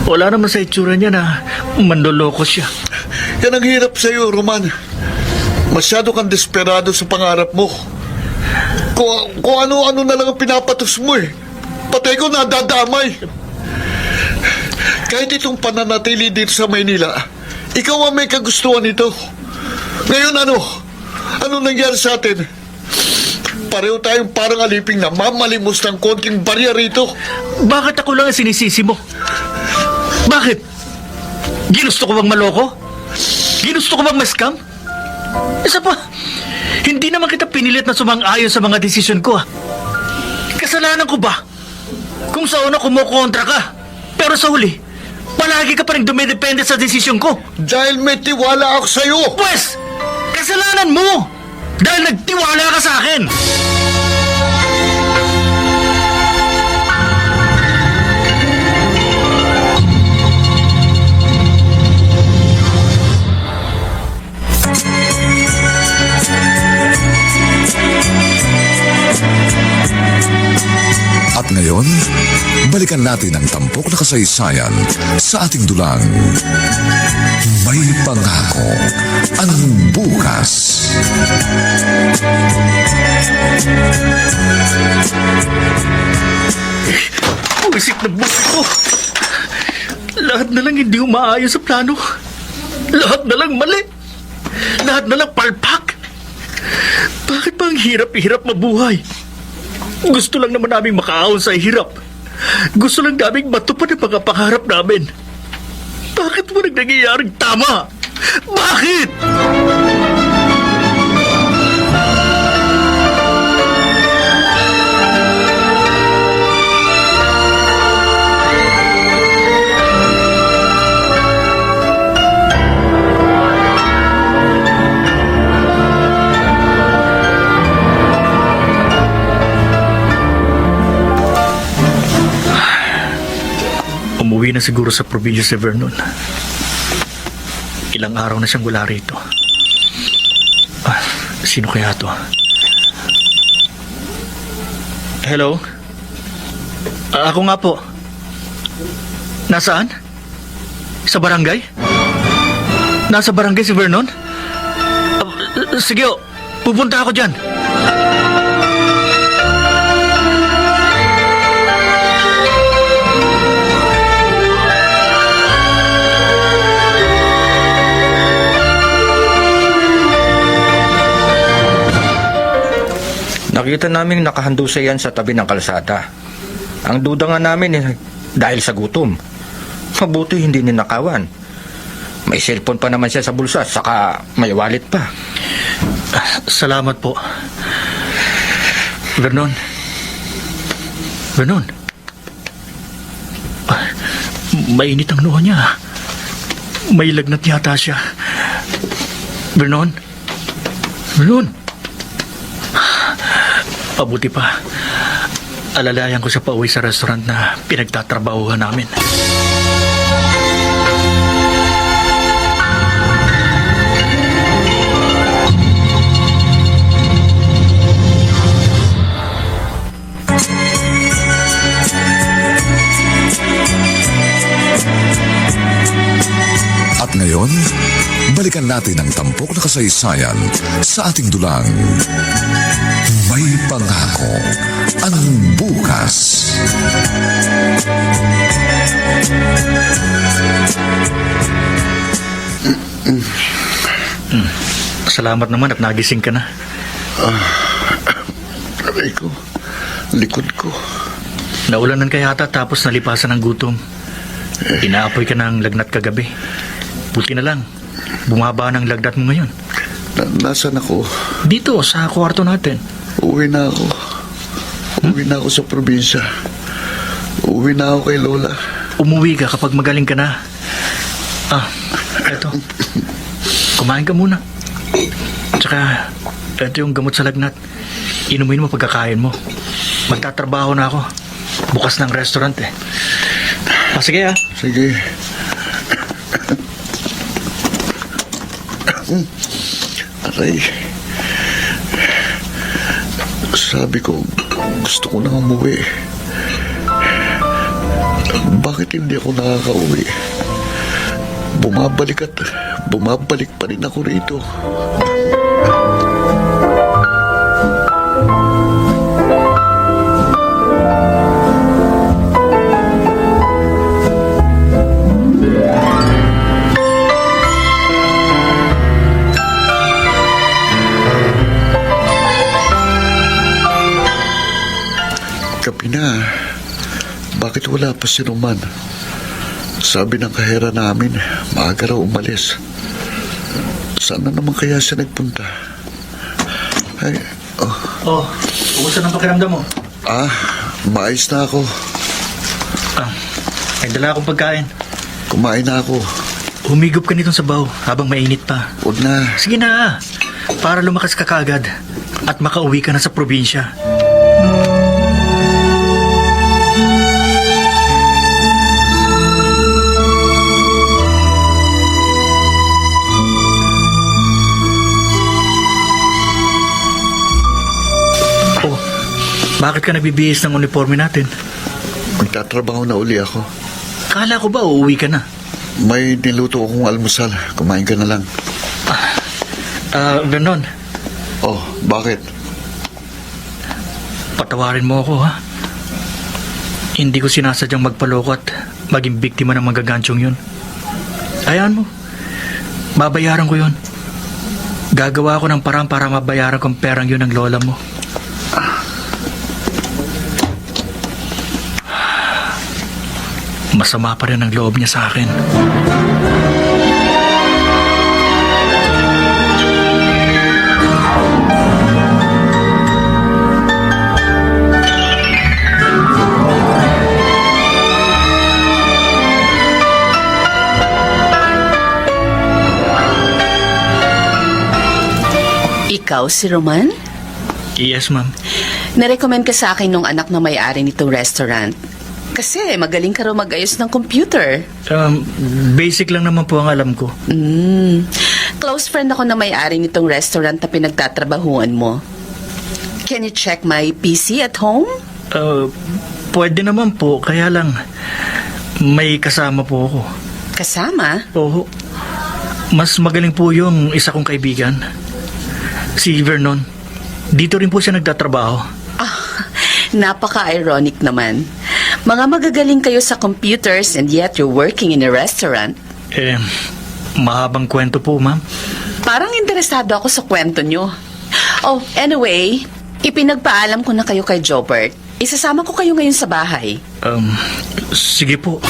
Wala naman sa itsura niya na manloloko siya. Yan ang hirap sa'yo, Roman. Masyado kang desperado sa pangarap mo. Kung ano-ano na lang ang pinapatos mo eh. Patay ko nadadamay. Kahit itong pananatili dito sa Maynila, ikaw ang may kagustuhan nito. Ngayon ano? Anong nangyari sa atin? Pareho tayong parang aliping na mamalimos ng konting barya rito. Bakit ako lang ang sinisisi mo? Bakit? Ginusto ko bang maloko? Ginusto ko bang ma-scam? Isa pa, Hindi naman kita pinilit na sumang-ayon sa mga desisyon ko. Kasalanan ko ba? Kung sa una kumukontra ka, pero sa huli, palagi ka pa rin dumidepende sa desisyon ko. Dahil may tiwala ako sa'yo. Pwes, kasalanan mo! Dahil nagtiwala ka sa akin! At ngayon, balikan natin ang tampok na kasaysayan sa ating dulang. May pangako ang bukas. Buisit na buhay ko. Lahat na lang hindi umaayos sa plano. Lahat na lang mali. Lahat na lang palpak. Bakit ba ang hirap-hirap mabuhay? Gusto lang naman namin makaahon sa hirap. Gusto lang namin matupad ang mga pangarap namin. Bakit mo nangyayaring tama? Bakit? Umuwi na siguro sa probinsya si Vernon. Ilang araw na siyang wala rito. Sino kaya to? Hello? Ako nga po. Nasaan? Sa barangay? Nasa barangay si Vernon? Sige, pupunta ako dyan. Nakita namin nakahandusay yan sa tabi ng kalsada. Ang duda nga namin dahil sa gutom. Mabuti hindi ninakawan. May cellphone pa naman siya sa bulsa, saka may wallet pa. Salamat po. Vernon. Vernon. Mainit ang noo niya. May lagnat yata siya. Vernon. Vernon. Pabuti pa. Alalayan ko siya pauwi sa restaurant na pinagtatrabahuhan namin. At ngayon, balikan natin ang tampok na kasaysayan sa ating dulang. May pangako ang bukas. Salamat naman at nagising ka na. Aray ko, likod ko. Naulanan ka yata tapos nalipasan ng gutom. Inaapoy ka ng lagnat kagabi. Buti na lang, bumaba ng lagnat mo ngayon. Nasaan ako? Dito, sa kwarto natin. Uwi na ako. Uwi na ako sa probinsya. Uwi na ako kay Lola. Umuwi ka kapag magaling ka na. Eto. Kumain ka muna. Tsaka, eto yung gamot sa lagnat. Inumin mo pagkakain mo. Magtatrabaho na ako. Bukas ng restaurant eh. Sige. Sige. Aray. Sabi ko, gusto ko na umuwi. Bakit hindi ako nakakauwi? Bumabalik pa rin ako rito. Gabi na. Bakit wala pa si Roman? Sabi ng kahera namin, maaga raw umalis. Saan na naman kaya siya nagpunta? Ay, Oh, kumusta ng pakiramdam mo? maayos na ako. May dala akong pagkain. Kumain na ako. Humigop ka nitong sabaw habang mainit pa. Huwag na. Sige na, para lumakas ka kaagad at makauwi ka na sa probinsya. Oh, bakit ka nabibihis ng uniforme natin? Magtatrabaho na uli ako. Kala ko ba uuwi ka na? May niluto akong almusal. Kumain ka na lang. Vernon, Oh, bakit? patawarin mo ako, ha? Hindi ko sinasadyang magpaloko at maging biktima ng magagansyong yun. Hayaan mo. Babayaran ko yun. Gagawa ko ng parang para mabayaran kong perang yun ng lola mo. Masama pa rin ang loob niya sa akin. Ikaw si Roman? Yes, ma'am. Narecommend ka sa akin nung anak na may-ari nitong restaurant. Kasi magaling ka raw mag-ayos ng computer. Basic lang naman po ang alam ko. Close friend ako na may-ari nitong restaurant na pinagtatrabahuan mo. Can you check my PC at home? Pwede naman po, kaya lang may kasama po ako. Kasama? Oo. Mas magaling po yung isa kong kaibigan. Si Vernon. Dito rin po siya nagtatrabaho. Napaka-ironic naman. Mga magagaling kayo sa computers and yet you're working in a restaurant. Mahabang kwento po, ma'am. Parang interesado ako sa kwento nyo. Oh, anyway, ipinagpaalam ko na kayo kay Jobert. Isasama ko kayo ngayon sa bahay. Sige po.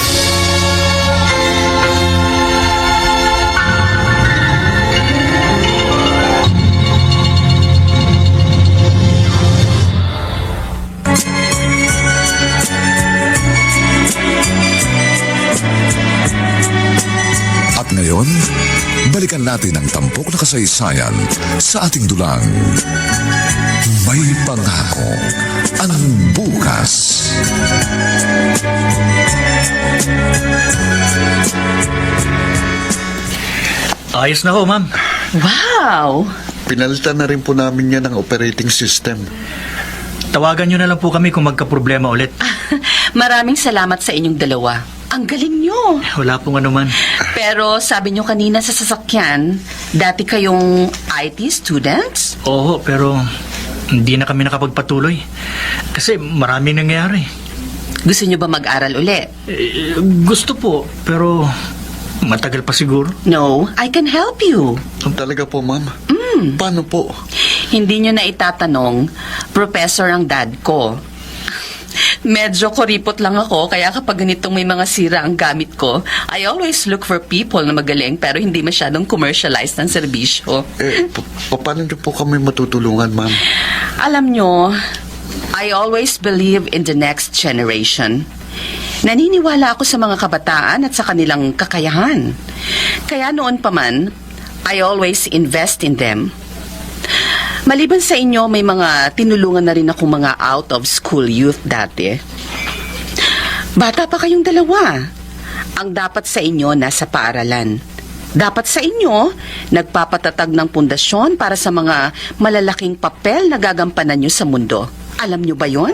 At ngayon, balikan natin ang tampok na kasaysayan sa ating dulang. May pangako ang bukas. Ayos na ho, ma'am. Wow! Pinalitan na rin po namin yan ng operating system. Tawagan nyo na lang po kami kung magka-problema ulit. Maraming salamat sa inyong dalawa. Ang galing nyo. Wala pong anuman. Pero sabi nyo kanina sa sasakyan, dati kayong IT students? Oo, pero hindi na kami nakapagpatuloy. Kasi maraming nangyayari. Gusto nyo ba mag-aral uli? Gusto po, pero matagal pa siguro. No, I can help you. Talaga po, ma'am? Paano po? Hindi nyo na itatanong, professor ang dad ko. Medyo kuripot lang ako, kaya kapag ganitong may mga sira ang gamit ko, I always look for people na magaling pero hindi masyadong commercialized ng serbisyo. Paano nyo po kami matutulungan, ma'am? Alam nyo, I always believe in the next generation. Naniniwala ako sa mga kabataan at sa kanilang kakayahan. Kaya noon pa man, I always invest in them. Maliban sa inyo, may mga tinulungan na rin akong mga out-of-school youth dati. Bata pa kayong dalawa. Ang dapat sa inyo nasa paaralan. Dapat sa inyo, nagpapatatag ng pundasyon para sa mga malalaking papel na gagampanan nyo sa mundo. Alam nyo ba yon?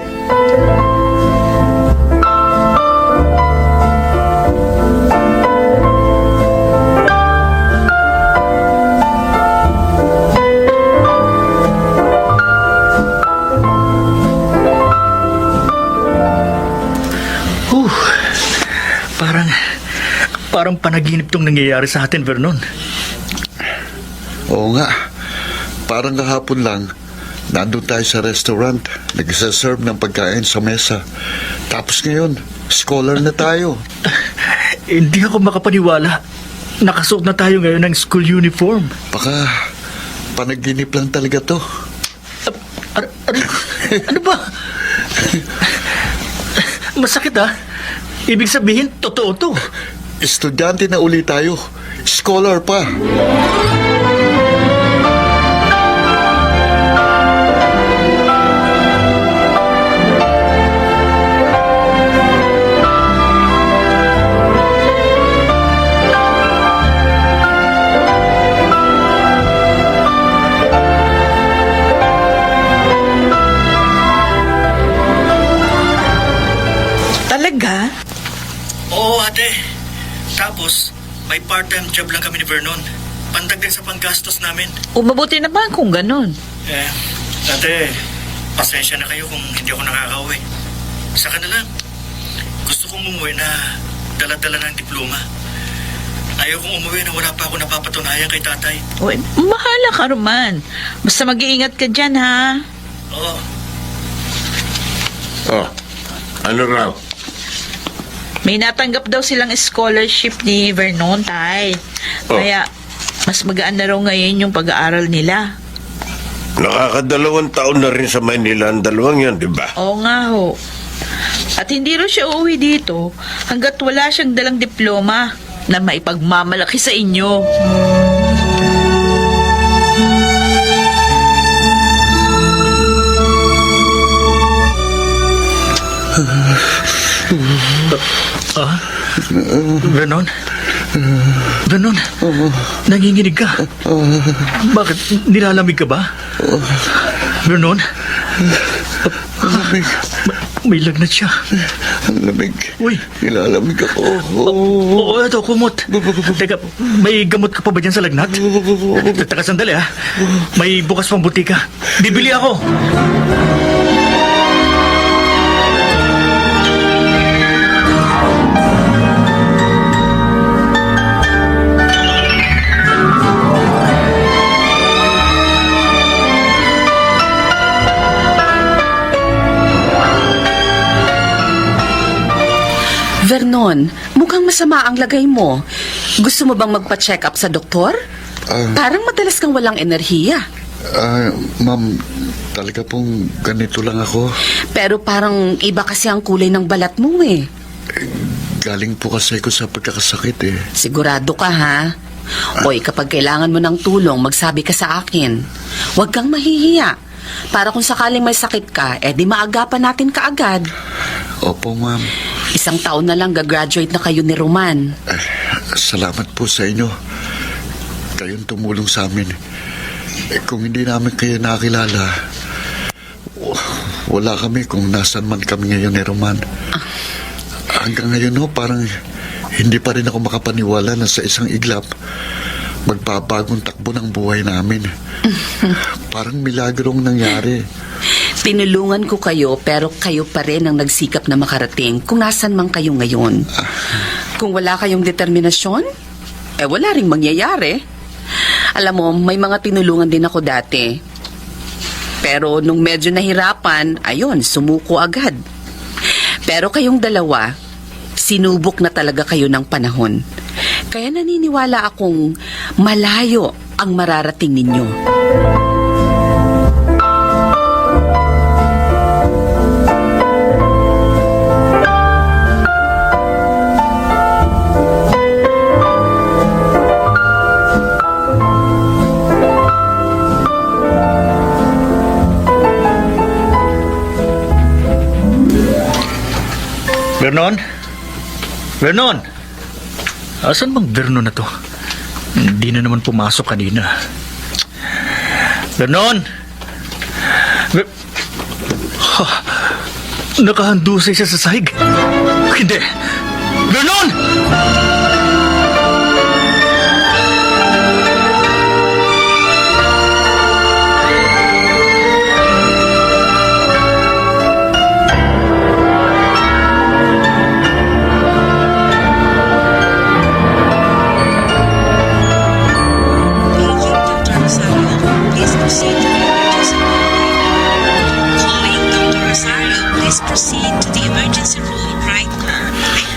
Parang panaginip tong nangyayari sa atin, Vernon. Oo nga. Parang kahapon lang, nandun tayo sa restaurant, nagsaserve ng pagkain sa mesa. Tapos ngayon, scholar na tayo. Hindi ako makapaniwala. Nakasuot na tayo ngayon ng school uniform. Baka panaginip lang talaga to. Ano ba? Masakit ah. Ibig sabihin, totoo to. Estudyante na uli tayo. Scholar pa. Talaga? Oo, ate. Tapos, may part-time job lang kami ni Vernon. Pandagdag sa panggastos namin. Mabuti naman kung ganun. Ate, pasensya na kayo kung hindi ako nakakauwi. Saka na lang. Gusto kong umuwi na dala-dala ng diploma. Ayaw kong umuwi na wala pa ako napapatunayan kay tatay. Uy, mahala ka, Roman. Basta mag-iingat ka dyan, ha? Oo. Oh, ano raw? May natanggap daw silang scholarship ni Vernon, Tay. Oh. Kaya, mas magaan na raw ngayon yung pag-aaral nila. Nakakadalawang taon na rin sa Maynila ang dalawang yan, di ba? Oo nga ho. At hindi raw siya uuwi dito hanggat wala siyang dalang diploma na maipagmamalaki sa inyo. Vernon? Vernon? Nanginginig ka? Bakit? Nilalamig ka ba? Vernon? May lagnat siya. Ang lamig. Uy. Nilalamig ako. Oo, ito, kumot. Teka, may gamot ka pa ba dyan sa lagnat? Teka, sandali ha. May bukas pang butika. Bibili ako. Vernon, mukhang masama ang lagay mo. Gusto mo bang magpa-check up sa doktor? Parang madalas kang walang enerhiya. Ma'am, talaga pong ganito lang ako. Pero parang iba kasi ang kulay ng balat mo eh. Galing po kasi ko sa pagkakasakit eh. Sigurado ka ha? Oy, kapag kailangan mo ng tulong, magsabi ka sa akin. Huwag kang mahihiya. Para kung sakaling may sakit ka, di maagapan natin kaagad. Opo, ma'am. 1 taon na lang gagraduate na kayo ni Roman. Salamat po sa inyo. Kayong tumulong sa amin. Kung hindi namin kayo nakilala, wala kami kung nasan man kami ngayon ni Roman. Hanggang ngayon, parang hindi pa rin ako makapaniwala na sa isang iglap, magbabagong takbo ng buhay namin. Parang milagrong nangyari. Tinulungan ko kayo pero kayo pa rin ang nagsikap na makarating kung nasan man kayo ngayon. Kung wala kayong determinasyon, wala ring mangyayari. Alam mo, may mga tinulungan din ako dati. Pero nung medyo nahirapan, ayun, sumuko agad. Pero kayong dalawa, sinubok na talaga kayo ng panahon. Kaya naniniwala akong malayo ang mararating ninyo. Vernon? Vernon? Asan bang Vernon na to? Hindi na naman pumasok kanina. Vernon? Nakahandusay siya sa sahig. Hindi. Vernon!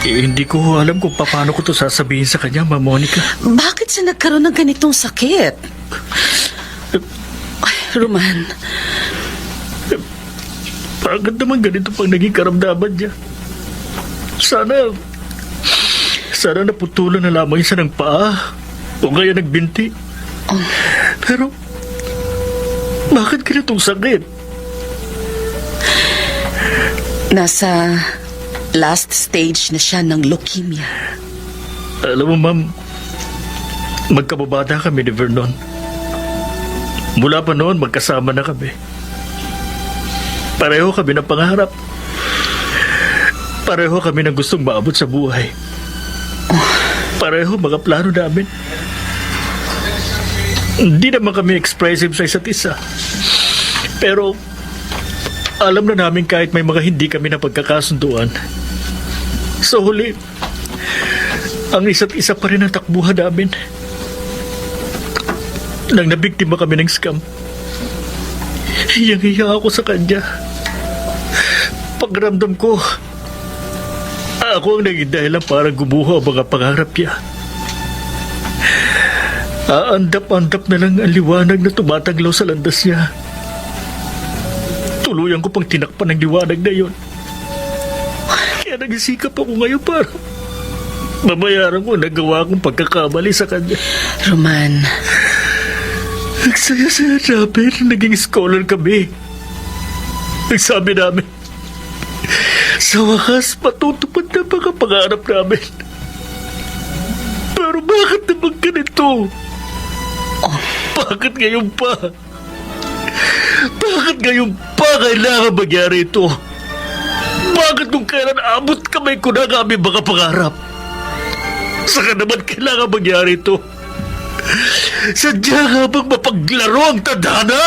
Hindi ko alam kung paano ko to sasabihin sa kanya, Ma'am Monica. Bakit siya nagkaroon ng ganitong sakit? Ay, Roman. Bakit naman ganito pang naging karamdaman niya? Sana naputulan na lamang siya ng paa o kaya nagbinti. Pero, bakit ganitong sakit? Nasa last stage na siya ng leukemia. Alam mo, ma'am, magkababata kami ni Vernon. Mula pa noon, magkasama na kami. Pareho kami ng pangarap. Pareho kami ng gustong maabot sa buhay. Pareho mga plano namin. Hindi naman kami expressive sa isa't isa. Pero, alam na namin kahit may mga hindi kami na pagkakasunduan. Sa huli, ang isa't isa pa rin ang takbuhan namin. Nang nabiktima kami ng scam, hiyang-hiya ako sa kanya. Pagramdam ko, ako ang naging dahilan para gumuho ang mga pangarap niya. Aandap-andap na lang ang liwanag na tumataglaw sa landas niya. Tuluyan ko pang tinakpan ng liwanag na yon. Kaya nagsisikap ako ngayon para mabayaran ko ang nagawa kong pagkakamali sa kanya. Roman, nagsaya-saya namin, naging scholar kami. Nagsabi namin, sa wakas, matutupad na mga pangarap namin. Pero bakit naman ganito? Bakit ngayon pa? Bakit ngayon pa kailangan magyari ito? Bakit kung kailan abot kamay ko na ang aming mga pangarap? Saka naman kailangan magyari ito? Sadya nga bang mapaglaro ang tadhana?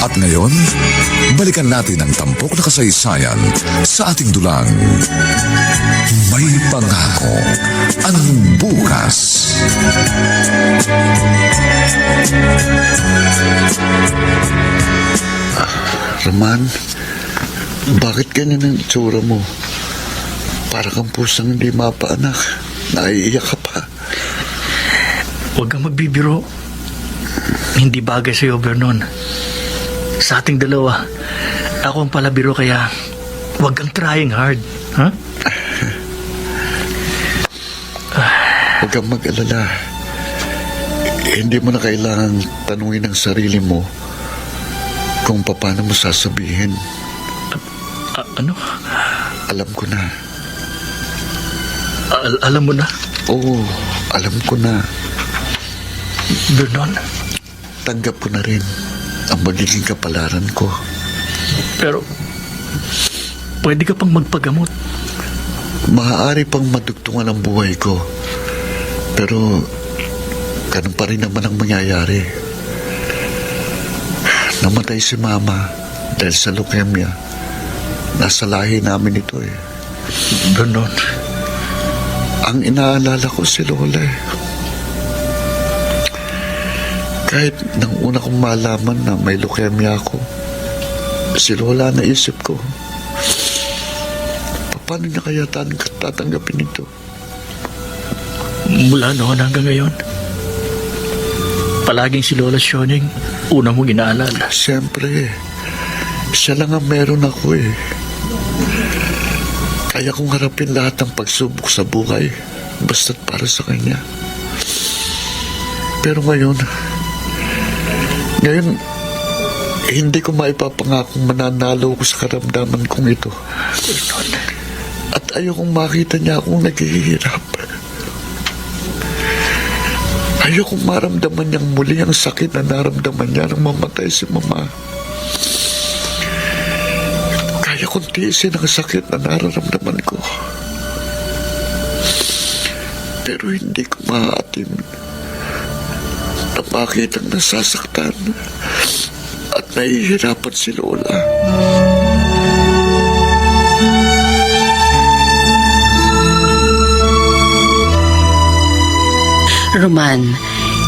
At ngayon, balikan natin ang tampok na kasaysayan sa ating dulang. May pangako ang bukas. Roman, bakit ganyan ang itsura mo? Para kang pusang hindi mapaanak. Naiiyak ka pa. Huwag kang magbibiro. Hindi bagay sa'yo, Vernon. Sa ating dalawa, ako ang palabiro kaya huwag kang trying hard. Ha? Huwag kang mag-alala. Hindi mo na kailangang tanungin ang sarili mo kung paano mo sasabihin. Ano? Alam ko na. Alam mo na? Oo, alam ko na. Vernon? Tanggap ko na rin ang magiging kapalaran ko. Pero, pwede ka pang magpagamot. Maaari pang madugtungan ang buhay ko. Pero, ganun pa rin naman ang mangyayari. Namatay si Mama dahil sa leukemia. Nasa lahi namin ito eh. Vernon? Ang inaalala ko si Lola eh. Kahit nang una kong malaman na may leukemia ako, si Lola naisip ko, paano niya kaya tatanggapin ito? Mula noon hanggang ngayon, palaging si Lola Sioning una mong inaalala. Siyempre, siya lang ang meron ako eh. Kaya kong harapin lahat ng pagsubok sa buhay, basta't para sa kanya. Pero ngayon, hindi ko maipapangakong mananalo ko sa karamdaman kong ito. At ayokong makita niya akong naghihirap. Ayokong maramdaman niyang muli ang sakit na naramdaman niya nang mamatay si Mama. Kaya kong tiisin ang sakit na nararamdaman ko. Pero hindi ko maatim na makitang nasasaktan at nahihirapan si Lola. Roman,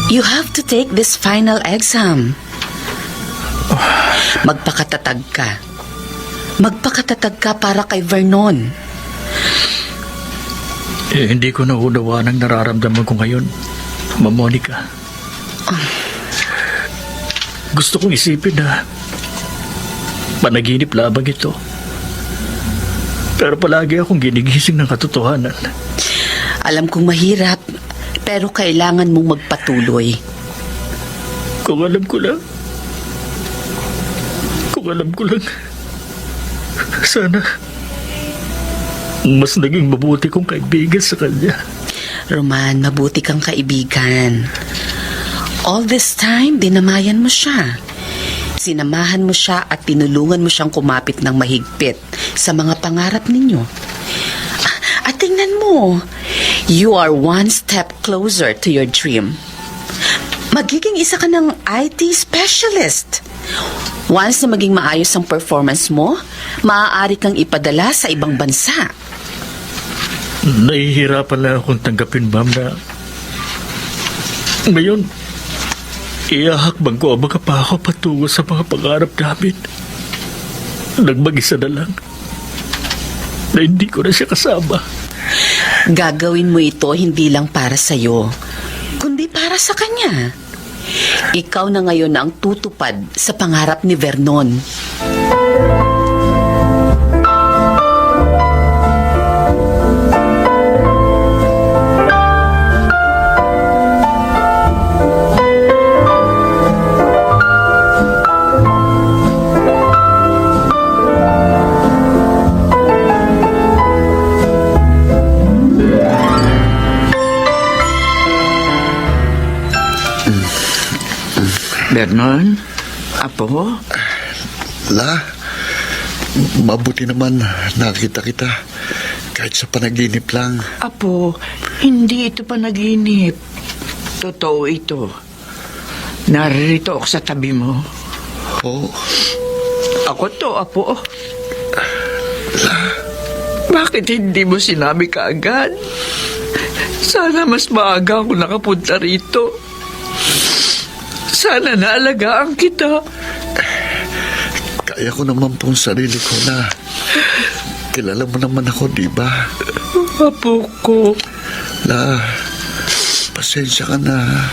you have to take this final exam. Magpakatatag ka. Magpakatatag ka para kay Vernon. Hindi ko naunawa ng nararamdaman ko ngayon, Ma'am Monica. Gusto kong isipin na panaginip labang ito. Pero palagi akong ginigising ng katotohanan. Alam kong mahirap, pero kailangan mong magpatuloy. Kung alam ko lang, sana mas naging mabuti kong kaibigan sa kanya. Roman, mabuti kang kaibigan. All this time, dinamayan mo siya. Sinamahan mo siya at tinulungan mo siyang kumapit ng mahigpit sa mga pangarap ninyo. At tingnan mo, you are one step closer to your dream. Magiging isa ka ng IT specialist. Once na maging maayos ang performance mo, maaari kang ipadala sa ibang bansa. Nahihirapan lang akong tanggapin, ma'am, na ngayon, iahakbang ko ang mga pa ako patungo sa mga pangarap namin. Nagmag-isa na lang na hindi ko na siya kasama. Gagawin mo ito hindi lang para sa'yo, kundi para sa kanya. Ikaw na ngayon ang tutupad sa pangarap ni Vernon. Vernon? Apo? La, mabuti naman nakita kita kahit sa panaginip lang. Apo, hindi ito panaginip. Totoo ito. Naririto ako sa tabi mo. Oo. Ako to, Apo. Bakit hindi mo sinabi kaagad? Sana mas maaga ako nakapunta rito. Sana naalagaan kita. Kaya ko naman pong sarili ko na. Kilala mo naman ako, di ba? Apo ko. La, pasensya ka na.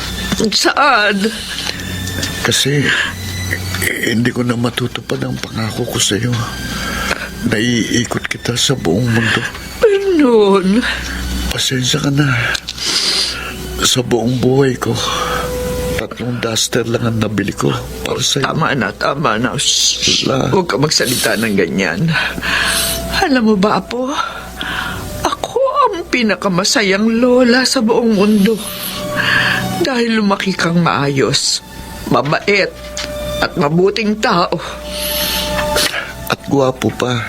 Saan? Kasi hindi ko na matutupad ang pangako ko sa'yo. Naiikot kita sa buong mundo. Vernon. Pasensya ka na. Sa buong buhay ko, 3 duster lang ang nabili ko para sa'yo. Tama na. Shh. Huwag ka magsalita ng ganyan. Alam mo ba, Apo? Ako ang pinakamasayang lola sa buong mundo. Dahil lumaki kang maayos, mabait, at mabuting tao. At gwapo pa.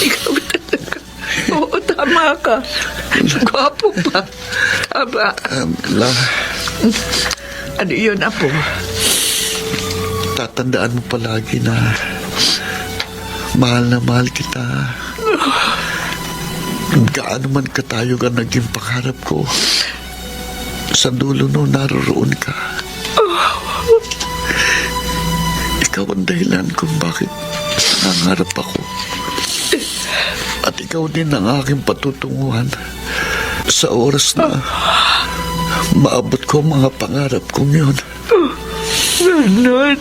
Ikaw talaga. Oo, tama ka. Gwapo pa. Tama. Ano yun, Apo? Tatandaan mo palagi na mahal na mahal kita. Gaano man katayog ang naging pangarap ko, sa dulo no, naroroon ka. Ikaw ang dahilan kung bakit nangarap ako. At ikaw din ang aking patutunguhan sa oras na maabot ko mga pangarap kong yun. Vernon,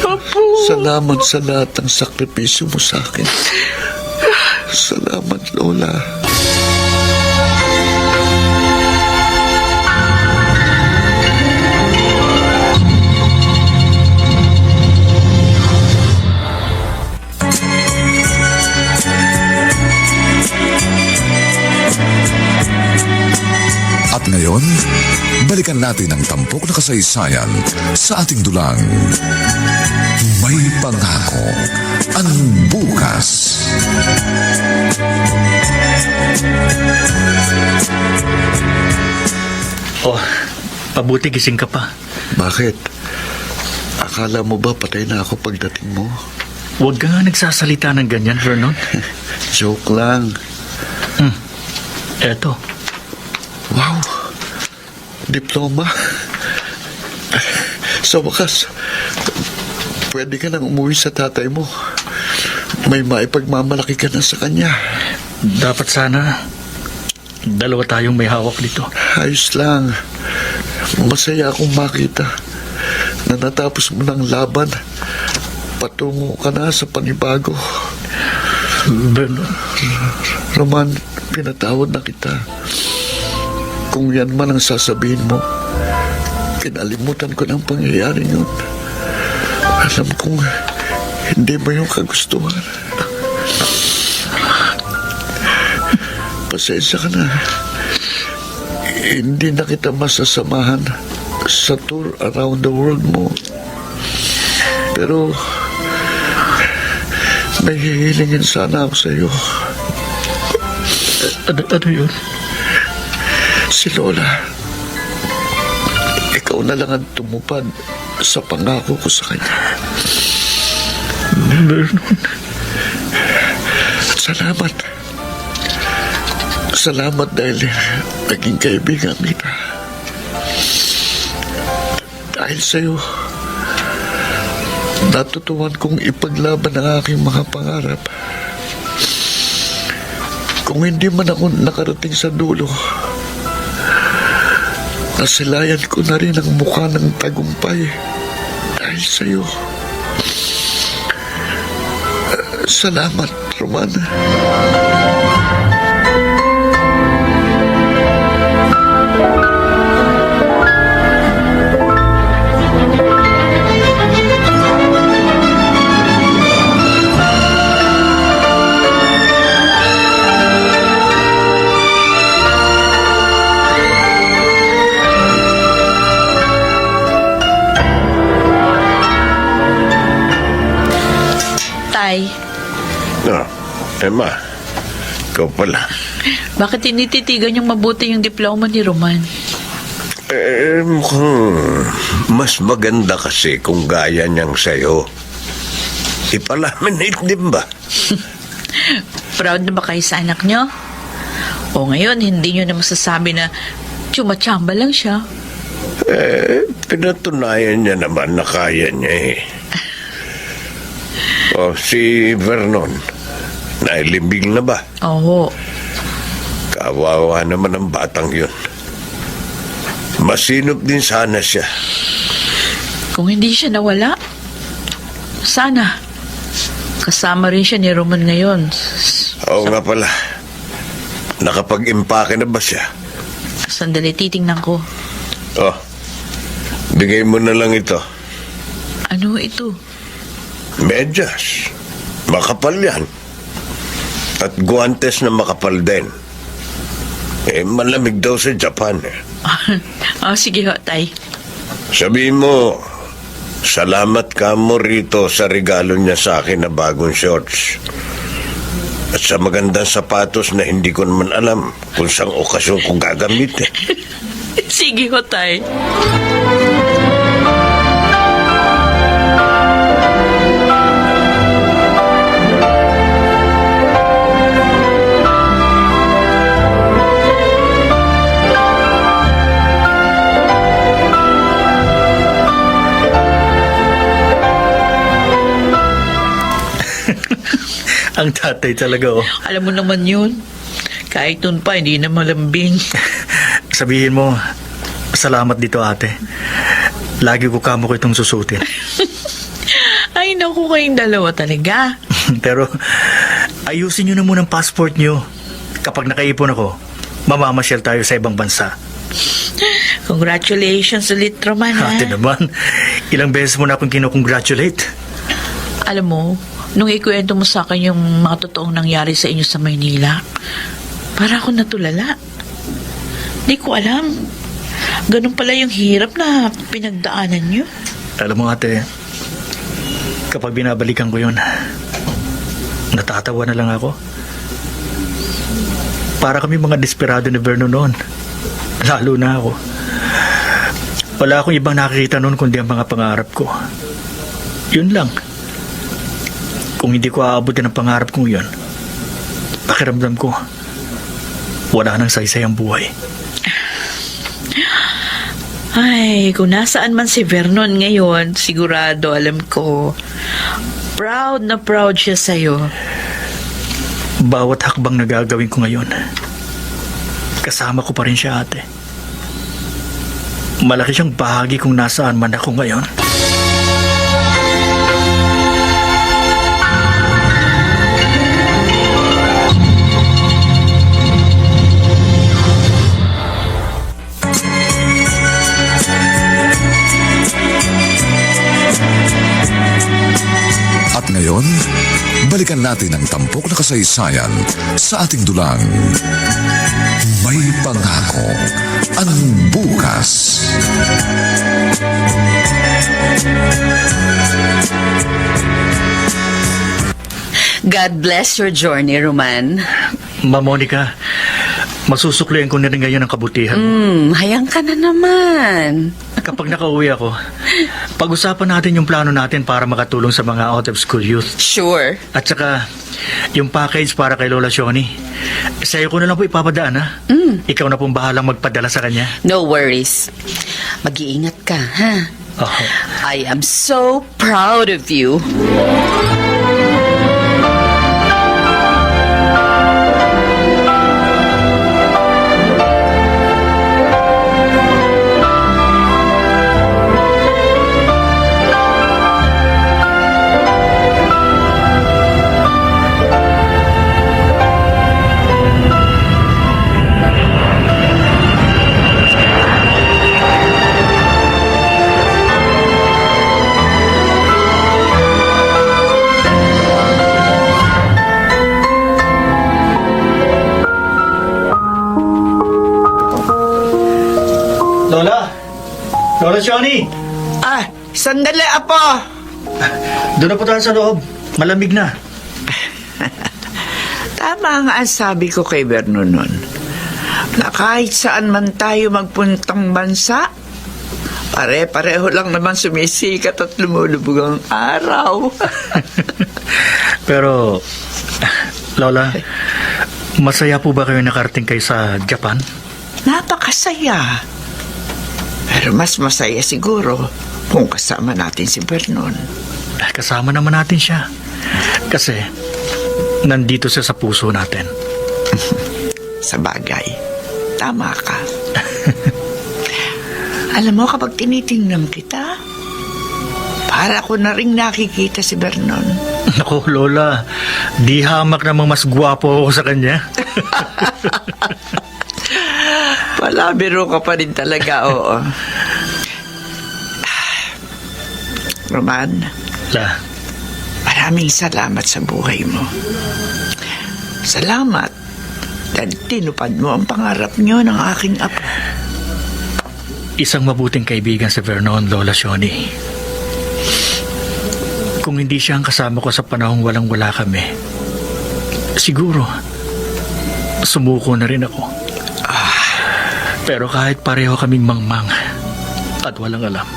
Apo. Salamat sa lahat ng sakripisyo mo sa akin. Salamat, Lola. At ngayon, balikan natin ang tampok na kasaysayan sa ating dulang. May pangako ang bukas. Oh, pabuti gising ka pa. Bakit? Akala mo ba patay na ako pagdating mo? Huwag ka nga nagsasalita ng ganyan, Vernon. Joke lang. Eto. Wow! Diploma. Sa wakas, pwede ka nang umuwi sa tatay mo. May maipagmamalaki ka na sa kanya. Dapat sana dalawa tayong may hawak dito. Ayos lang. Masaya akong makita na natapos mo ng laban. Patungo ka na sa panibago. Vernon. Roman, pinatawad na kita. Kung yan man ang sasabihin mo, kinalimutan ko ng pangyayari yun. Alam kong hindi mo yung kagustuhan. Pasensya ka na. Hindi na kita masasamahan sa tour around the world mo. Pero may hihilingin sana ako sa iyo. Ano yun? Si Lola. Ikaw na lang ang tumupad sa pangako ko sa kanya. Vernon. Salamat. Salamat dahil naging kaibigan kita. Dahil sa'yo, natutuwan kong ipaglaban ang aking mga pangarap. Kung hindi man ako nakarating sa dulo, nasilayan ko na rin ang mukha ng tagumpay dahil sa'yo. Salamat, Roman. Tay, No, Emma, ikaw pala. bakit tinititigan yung mabuti yung diploma ni Roman? Mukhang mas maganda kasi kung gaya niyang sa'yo. Ipalaminate din ba? Proud na ba kayo sa anak nyo? O ngayon, hindi nyo na masasabi na tsumachamba lang siya. Pinatunayan niya naman na kaya niya eh. O, si Vernon, nailibig na ba? Oo. Kawawa naman ang batang yun. Masinop din sana siya. Kung hindi siya nawala, sana kasama rin siya ni Roman ngayon. Oo nga pala. Nakapag-impake na ba siya? Sandali, titingnan ko. Oh, bigay mo na lang ito. Ano ito? Medyas. Makapal yan. At guantes na makapal din. Malamig daw sa Japan eh. Sige ho, tay. Sabihin mo, salamat ka mo rito sa regalo niya sa akin na bagong shorts. At sa magandang sapatos na hindi ko naman alam kung saang okasyon kong gagamitin. Sige ho, tay. Ang tatay talaga, oh. Alam mo naman yun. Kahit nun pa, hindi na malambing. Sabihin mo, salamat dito, ate. Lagi ko kamo ko itong susutin. Ay, naku, kayong dalawa talaga. Pero, ayusin nyo na muna ang passport nyo. Kapag nakaipon ako, mamamasyal tayo sa ibang bansa. Congratulations ulit, Roman, ha? Ate naman, ilang beses mo na akong kinukongratulate. Alam mo, nung ikwento mo sa akin yung mga totoong nangyari sa inyo sa Maynila, para ako natulala. Di ko alam. Ganun pala yung hirap na pinagdaanan nyo. Alam mo, ate, kapag binabalikan ko yun, natatawa na lang ako. Para kami mga desperado ni Vernon noon. Lalo na ako. Wala akong ibang nakikita noon kundi ang mga pangarap ko. Yun lang. Kung hindi ko aabutin ang pangarap kong yun, pakiramdam ko, wala nang saysay ang buhay. Ay, kung nasaan man si Vernon ngayon, sigurado alam ko, proud na proud siya sa'yo. Bawat hakbang na gagawin ko ngayon, kasama ko pa rin siya, ate. Malaki siyang bahagi kung nasaan man ako ngayon. At ngayon, balikan natin ang tampok na kasaysayan sa ating dulang. May pangako ang bukas. God bless your journey, Roman. Ma Monica, masusuklian ko na rin ngayon ang kabutihan mo. Hayang ka na naman. Kapag nakauwi ako, pag-usapan natin yung plano natin para makatulong sa mga out-of-school youth. Sure. At saka, yung package para kay Lola Shoni. Sa'yo ko na lang po ipapadaan, ha? Ikaw na pong bahalang magpadala sa kanya. No worries. Mag-iingat ka, ha? Oh. I am so proud of you. Lola Shoni! Sandali, Apo! Doon na po tayo sa loob. Malamig na. Tama nga ang sabi ko kay Vernon nun, na kahit saan man tayo magpuntang bansa, pare-pareho lang naman sumisikat at lumulubog ang araw. Pero, Lola, masaya po ba kayo nakarating kayo sa Japan? Napakasaya. Pero mas masaya siguro kung kasama natin si Vernon. Kasama naman natin siya. Kasi, nandito siya sa puso natin. Sa bagay, tama ka. Alam mo, kapag tinitingnan kita, para ko na rin nakikita si Vernon. Naku, Lola, di hamak namang mas gwapo ako sa kanya. Palabiro ka pa rin talaga, oo. Roman, maraming salamat sa buhay mo. Salamat dahil tinupad mo ang pangarap niyo ng aking apo. Isang mabuting kaibigan si Vernon, Lola Shoni. Kung hindi siya ang kasama ko sa panahong walang-wala kami, siguro, sumuko na rin ako. Pero kahit pareho kaming mangmang at walang alam,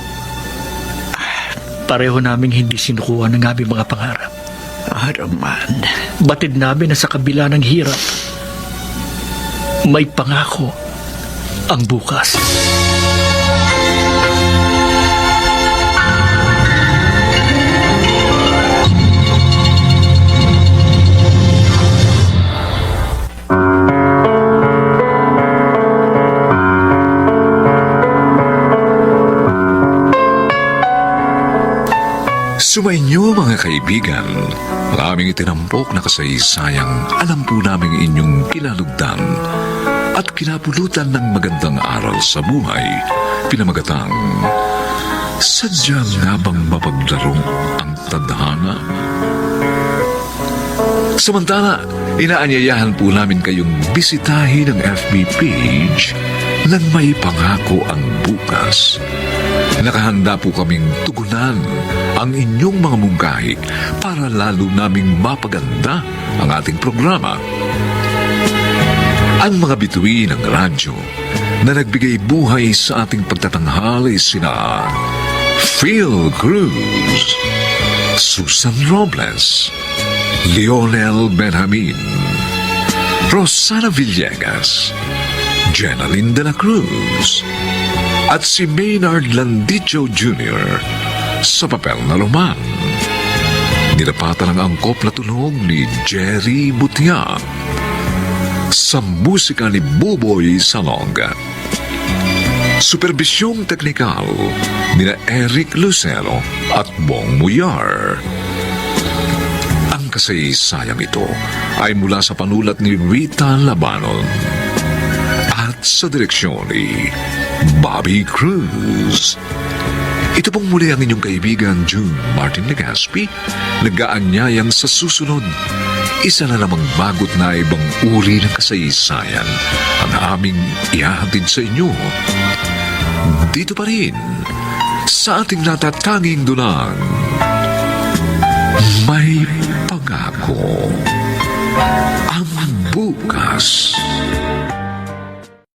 pareho naming hindi sinukuha ng aming mga pangarap. Roman. Batid namin na sa kabila ng hirap, may pangako ang bukas. Sumainyo mga kaibigan, maraming itinampok na kasaysayang alam po namin inyong kinalugdan at kinapulutan ng magandang aral sa buhay, pinamagatang, sadya nga bang mapaglaro ang tadhana? Samantala, inaanyayahan po namin kayong bisitahin ang FB page ng May Pangako ang Bukas. Nakahanda po kaming tugunan ang inyong mga mungkahi para lalo naming mapaganda ang ating programa. Ang mga bituin ng radyo na nagbigay buhay sa ating pagtatanghal ay sina Phil Cruz, Susan Robles, Lionel Benjamin, Rosana Villegas, Jenaline de la Cruz, at si Maynard Landicho Jr. sa papel na Roman. Nilapatan ang angkop na tunog ni Jerry Butia sa musika ni Buboy Salong. Superbisyong teknikal ni Eric Lucero at Bong Muyar. Ang kasaysayang ito ay mula sa panulat ni Rita Labanon at sa direksyon ni Bobby Cruz. Ito pong muli ang inyong kaibigan June Martin Legaspi, nag-aanyayang sa susunod, isa na namang bagot na ibang uri ng kasaysayan ang aming ihahatid sa inyo. Dito pa rin, sa ating natatanging dunang, may pangako ang bukas.